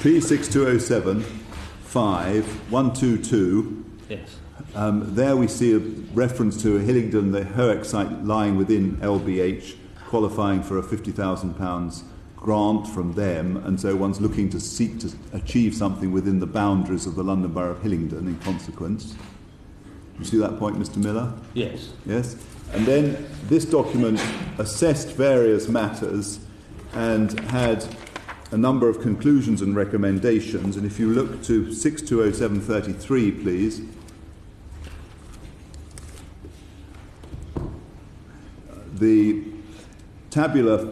[SPEAKER 2] P6207 5122.
[SPEAKER 8] Yes.
[SPEAKER 2] There we see a reference to Hillingdon, the HOAC site lying within LBH, qualifying for a £50,000 grant from them, and so one's looking to seek to achieve something within the boundaries of the London Borough of Hillingdon in consequence. Do you see that point, Mr. Miller?
[SPEAKER 8] Yes.
[SPEAKER 2] Yes. And then this document assessed various matters and had a number of conclusions and recommendations, and if you look to 620733, please. The tabular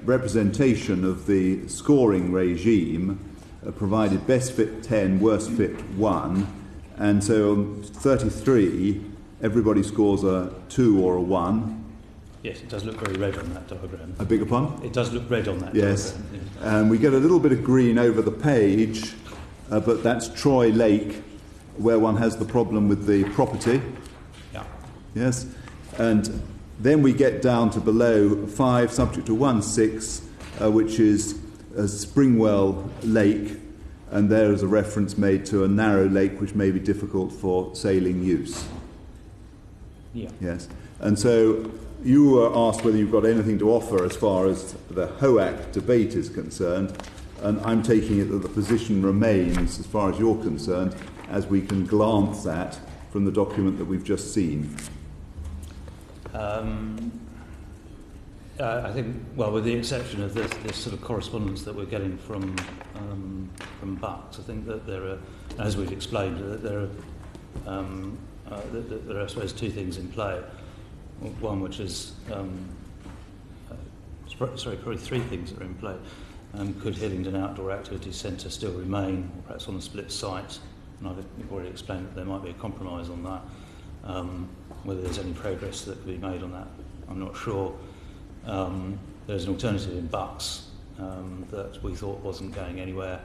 [SPEAKER 2] representation of the scoring regime provided best fit 10, worst fit 1, and so on 33 everybody scores a 2 or a 1.
[SPEAKER 8] Yes, it does look very red on that diagram.
[SPEAKER 2] I beg your pardon?
[SPEAKER 8] It does look red on that
[SPEAKER 2] yes.
[SPEAKER 8] diagram. Yes.
[SPEAKER 2] And we get a little bit of green over the page, but that's Troy Lake, where one has the problem with the property.
[SPEAKER 8] Yeah.
[SPEAKER 2] Yes. And then we get down to below 5, subject to 1.6, which is a Springwell Lake, and there is a reference made to a narrow lake which may be difficult for sailing use.
[SPEAKER 8] Yeah.
[SPEAKER 2] Yes. And so you were asked whether you've got anything to offer as far as the HOAC debate is concerned, and I'm taking it that the position remains, as far as you're concerned, as we can glance at from the document that we've just seen.
[SPEAKER 8] I think, well, with the exception of this sort of correspondence that we're getting from Bucks, I think that there are, as we've explained, there are, I suppose, two things in play. One which is, probably three things that are in play. Could Hillingdon Outdoor Activity Centre still remain, perhaps on a split site, and I've already explained that there might be a compromise on that. Whether there's any progress that could be made on that, I'm not sure. There's an alternative in Bucks that we thought wasn't going anywhere,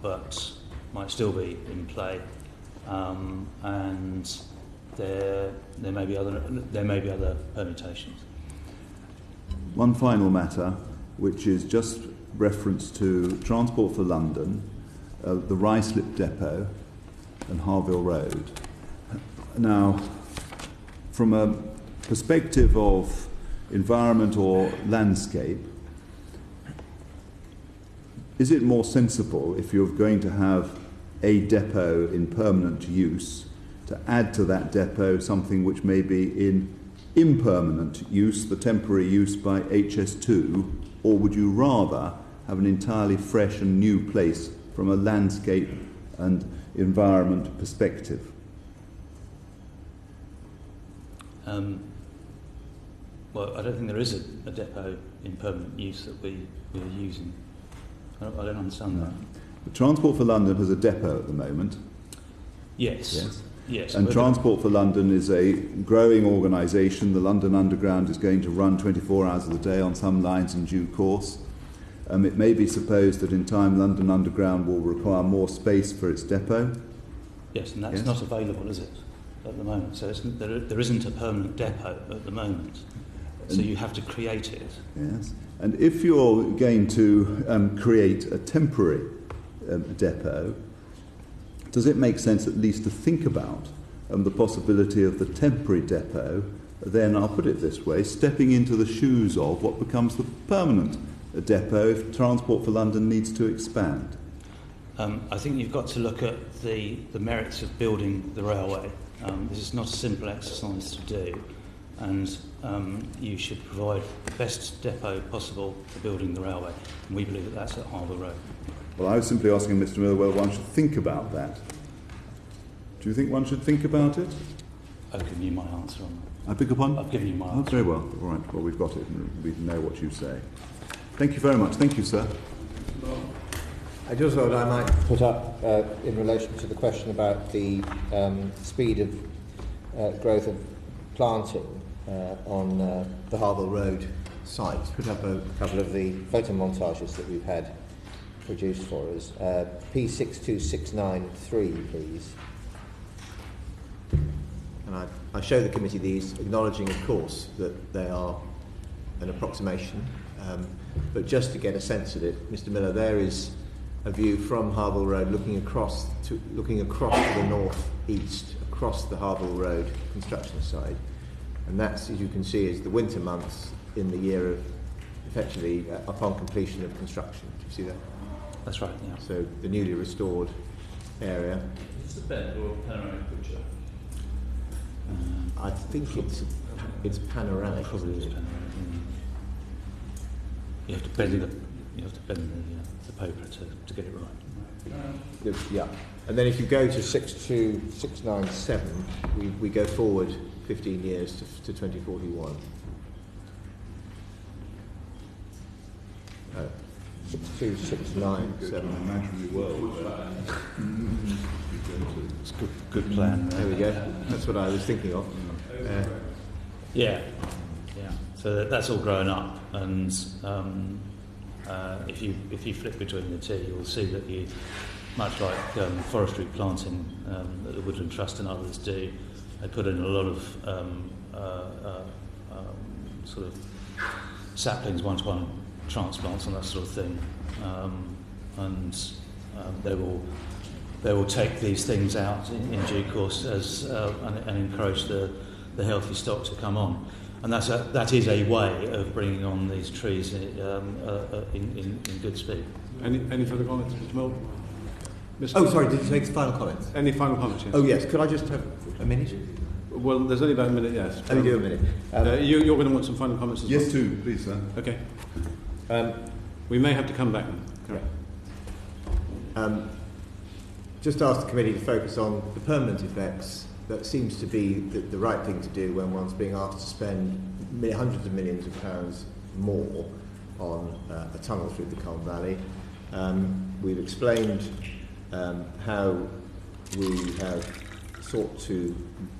[SPEAKER 8] but might still be in play, and there may be other permutations.
[SPEAKER 2] One final matter, which is just reference to Transport for London, the Ruislip Depot and Harville Road. Now, from a perspective of environment or landscape, is it more sensible, if you're going to have a depot in permanent use, to add to that depot something which may be in impermanent use, the temporary use by HS2, or would you rather have an entirely fresh and new place from a landscape and environment perspective?
[SPEAKER 8] Well, I don't think there is a depot in permanent use that we are using. I don't understand that.
[SPEAKER 2] The Transport for London has a depot at the moment.
[SPEAKER 8] Yes.
[SPEAKER 2] And Transport for London is a growing organisation. The London Underground is going to run 24 hours of the day on some lines in due course. It may be supposed that in time London Underground will require more space for its depot.
[SPEAKER 8] Yes, and that's not available, is it, at the moment? So there isn't a permanent depot at the moment. So you have to create it. Yes.
[SPEAKER 2] And if you're going to create a temporary depot, does it make sense at least to think about the possibility of the temporary depot, then, I'll put it this way, stepping into the shoes of what becomes the permanent depot if Transport for London needs to expand?
[SPEAKER 8] I think you've got to look at the merits of building the railway. This is not a simple exercise to do, and you should provide the best depot possible for building the railway, and we believe that that's at Harville Road.
[SPEAKER 2] Well, I was simply asking Mr. Miller whether one should think about that. Do you think one should think about it?
[SPEAKER 8] I've given you my answer on that.
[SPEAKER 2] I beg your pardon?
[SPEAKER 8] I've given you my answer.
[SPEAKER 2] Oh, very well. All right. Well, we've got it, and we know what you say. Thank you very much. Thank you, sir.
[SPEAKER 4] I just thought I might put up, in relation to the question about the speed of growth of planting on the Harville Road site, put up a couple of the photo montages that we've had produced for us. P62693, please. And I show the committee these, acknowledging, of course, that they are an approximation, but just to get a sense of it, Mr. Miller, there is a view from Harville Road looking across to the north-east, across the Harville Road construction site. And that's, as you can see, is the winter months in the year of, effectively, upon completion of construction. Do you see that?
[SPEAKER 8] That's right, yeah.
[SPEAKER 4] So the newly restored area.
[SPEAKER 1] Is this a bed or a panoramic picture?
[SPEAKER 4] I think it's panoramic.
[SPEAKER 8] Probably is panoramic. You have to bend the paper to get it right.
[SPEAKER 4] Yeah. And then if you go to 62697, we go forward 15 years to 2041. 62697.
[SPEAKER 2] Imaginary world.
[SPEAKER 8] It's a good plan.
[SPEAKER 4] There we go. That's what I was thinking of.
[SPEAKER 8] Yeah. So that's all grown up, and if you flip between the two, you'll see that you, much like forestry planting that the Woodland Trust and others do, they put in a lot of sort of saplings, one-to-one transplants and that sort of thing, and they will take these things out in due course and encourage the healthy stock to come on. And that is a way of bringing on these trees in good speed.
[SPEAKER 5] Any further comments, Mr. Mill?
[SPEAKER 4] Oh, sorry, did you take final comments?
[SPEAKER 5] Any final comments, yes?
[SPEAKER 4] Oh, yes. Could I just have a minute?
[SPEAKER 5] Well, there's only about a minute, yes.
[SPEAKER 4] Let me do a minute.
[SPEAKER 5] You're going to want some final comments as well?
[SPEAKER 2] Yes, too, please, sir.
[SPEAKER 5] Okay. We may have to come back then.
[SPEAKER 4] Correct. Just ask the committee to focus on the permanent effects. That seems to be the right thing to do when one's being asked to spend hundreds of millions of pounds more on a tunnel through the Colne Valley. We've explained how we have sought to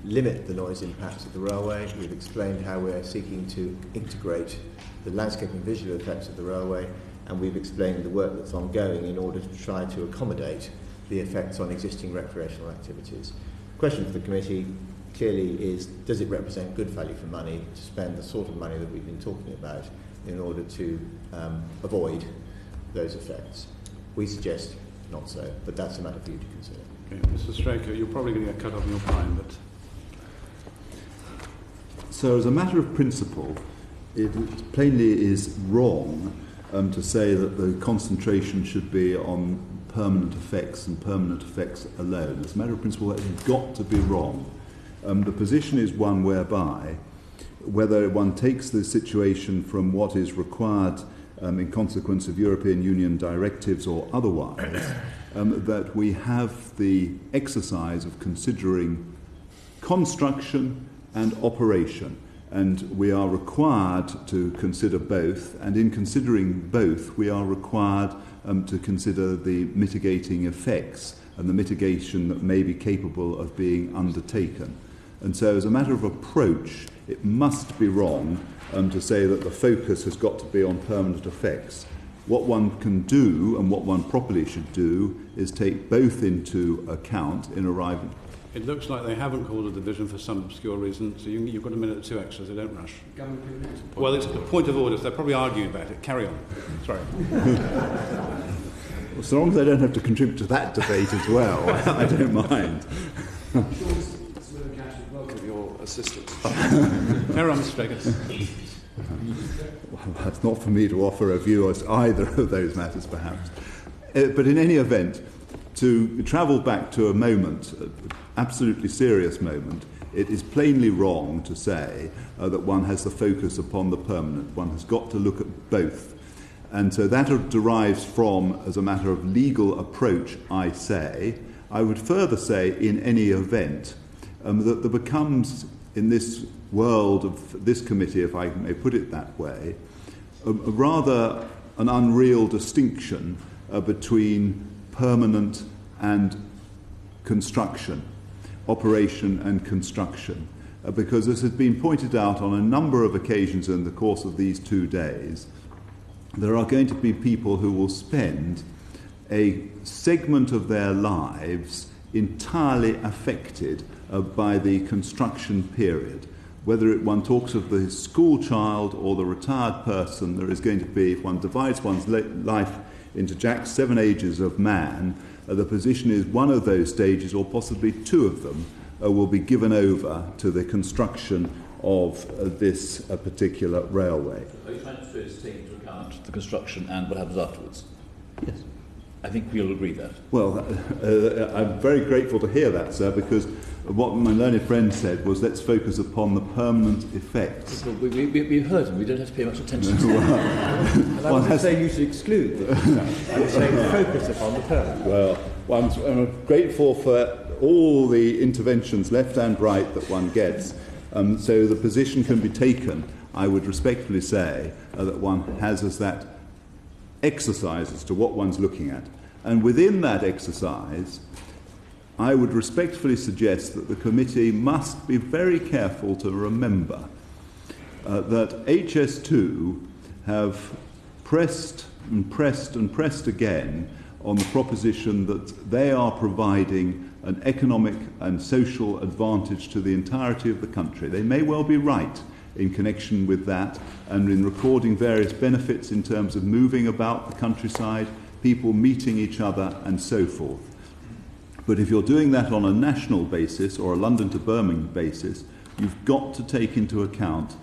[SPEAKER 4] limit the noise impacts of the railway. We've explained how we're seeking to integrate the landscape and visual effects of the railway, and we've explained the work that's ongoing in order to try to accommodate the effects on existing recreational activities. The question for the committee clearly is, does it represent good value for money to spend the sort of money that we've been talking about in order to avoid those effects? We suggest not so, but that's a matter for you to consider.
[SPEAKER 5] Okay, Mr. Straker, you're probably going to get cut off in your prime, but...
[SPEAKER 2] So as a matter of principle, it plainly is wrong to say that the concentration should be on permanent effects and permanent effects alone. As a matter of principle, that has got to be wrong. The position is one whereby, whether one takes the situation from what is required in consequence of European Union directives or otherwise, that we have the exercise of considering construction and operation. And we are required to consider both, and in considering both, we are required to consider the mitigating effects and the mitigation that may be capable of being undertaken. And so, as a matter of approach, it must be wrong to say that the focus has got to be on permanent effects. What one can do, and what one properly should do, is take both into account in arriving.
[SPEAKER 5] It looks like they haven't called a division for some obscure reason, so you've got a minute or two extra, so don't rush. Well, it's a point of order, so they're probably arguing about it. Carry on. Sorry.
[SPEAKER 2] Well, so long as I don't have to contribute to that debate as well, I don't mind.
[SPEAKER 9] Welcome your assistance.
[SPEAKER 5] Carry on, Mr. Straker.
[SPEAKER 2] Well, that's not for me to offer a view as either of those matters, perhaps. But in any event, to travel back to a moment, an absolutely serious moment, it is plainly wrong to say that one has the focus upon the permanent. One has got to look at both. And so that derives from, as a matter of legal approach, I say. I would further say, in any event, that there becomes, in this world of this committee, if I may put it that way, a rather an unreal distinction between permanent and construction, operation and construction, because as has been pointed out on a number of occasions in the course of these 2 days, there are going to be people who will spend a segment of their lives entirely affected by the construction period. Whether one talks of the school child or the retired person, there is going to be, if one divides one's life into Jack's 7 ages of man, the position is one of those stages, or possibly 2 of them, will be given over to the construction of this particular railway.
[SPEAKER 1] Are you trying to take into account the construction and what happens afterwards?
[SPEAKER 2] Yes.
[SPEAKER 1] I think we'll agree that.
[SPEAKER 2] Well, I'm very grateful to hear that, sir, because what my learned friend said was, let's focus upon the permanent effects.
[SPEAKER 1] Well, we heard him. We don't have to pay much attention to that.
[SPEAKER 6] And I wasn't saying you should exclude it. I was saying focus upon the permanent.
[SPEAKER 2] Well, I'm grateful for all the interventions, left and right, that one gets. So the position can be taken, I would respectfully say, that one has as that exercise as to what one's looking at. And within that exercise, I would respectfully suggest that the committee must be very careful to remember that HS2 have pressed and pressed and pressed again on the proposition that they are providing an economic and social advantage to the entirety of the country. They may well be right in connection with that and in recording various benefits in terms of moving about the countryside, people meeting each other and so forth. But if you're doing that on a national basis or a London to Birmingham basis, you've got to take into account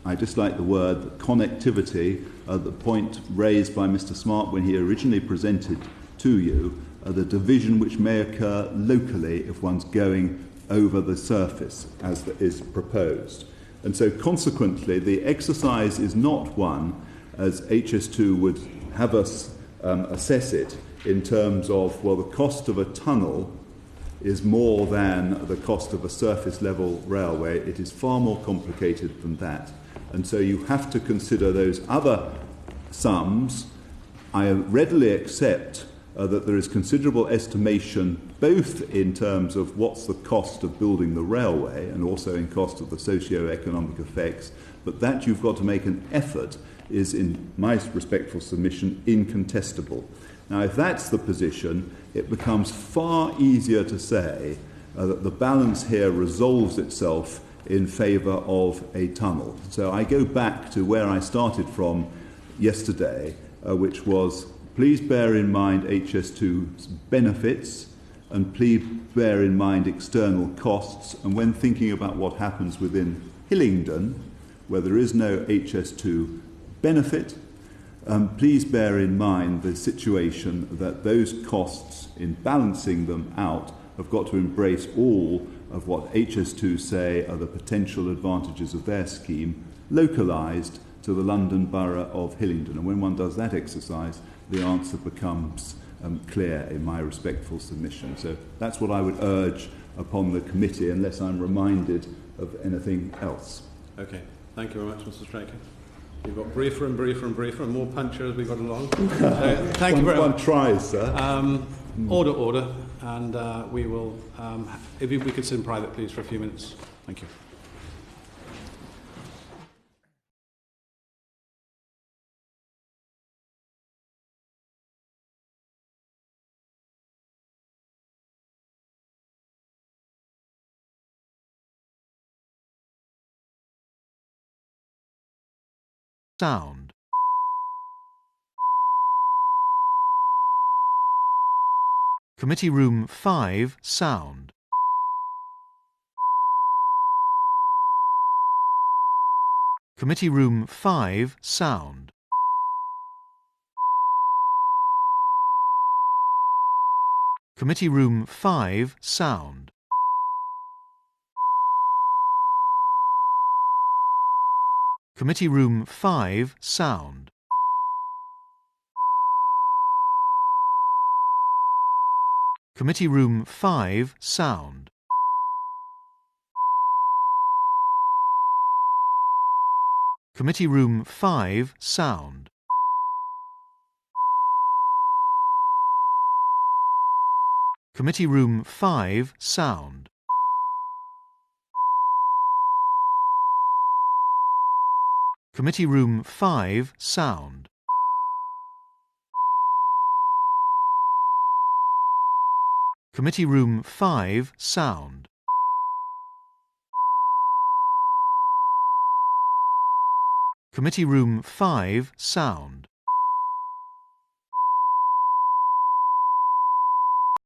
[SPEAKER 2] I dislike the word, connectivity, the point raised by Mr. Smart when he originally presented to you, the division which may occur locally if one's going over the surface as is proposed. And so consequently, the exercise is not one, as HS2 would have us assess it, in terms of, well, the cost of a tunnel is more than the cost of a surface level railway. It is far more complicated than that. And so you have to consider those other sums. I readily accept that there is considerable estimation both in terms of what's the cost of building the railway and also in cost of the socio-economic effects, but that you've got to make an effort is, in my respectful submission, incontestable. Now, if that's the position, it becomes far easier to say that the balance here resolves itself in favour of a tunnel. So I go back to where I started from yesterday, which was, please bear in mind HS2's benefits and please bear in mind external costs. And when thinking about what happens within Hillingdon, where there is no HS2 benefit, please bear in mind the situation that those costs, in balancing them out, have got to embrace all of what HS2 say are the potential advantages of their scheme, localised to the London Borough of Hillingdon. And when one does that exercise, the answer becomes clear in my respectful submission. So that's what I would urge upon the committee, unless I'm reminded of anything else.
[SPEAKER 5] Okay, thank you very much, Mr. Straker. You've got briefer and briefer and briefer and more puncher as we got along. Thank you very much.
[SPEAKER 2] One tries, sir.
[SPEAKER 5] Order, and we will, if we could sit in private, please, for a few minutes. Thank you.
[SPEAKER 11] Sound. Committee Room 5, sound. Committee Room 5, sound. Committee Room 5, sound. Committee Room 5, sound. Committee Room 5, sound. Committee Room 5, sound. Committee Room 5, sound. Committee Room 5, sound. Committee Room 5, sound. Committee Room 5, sound.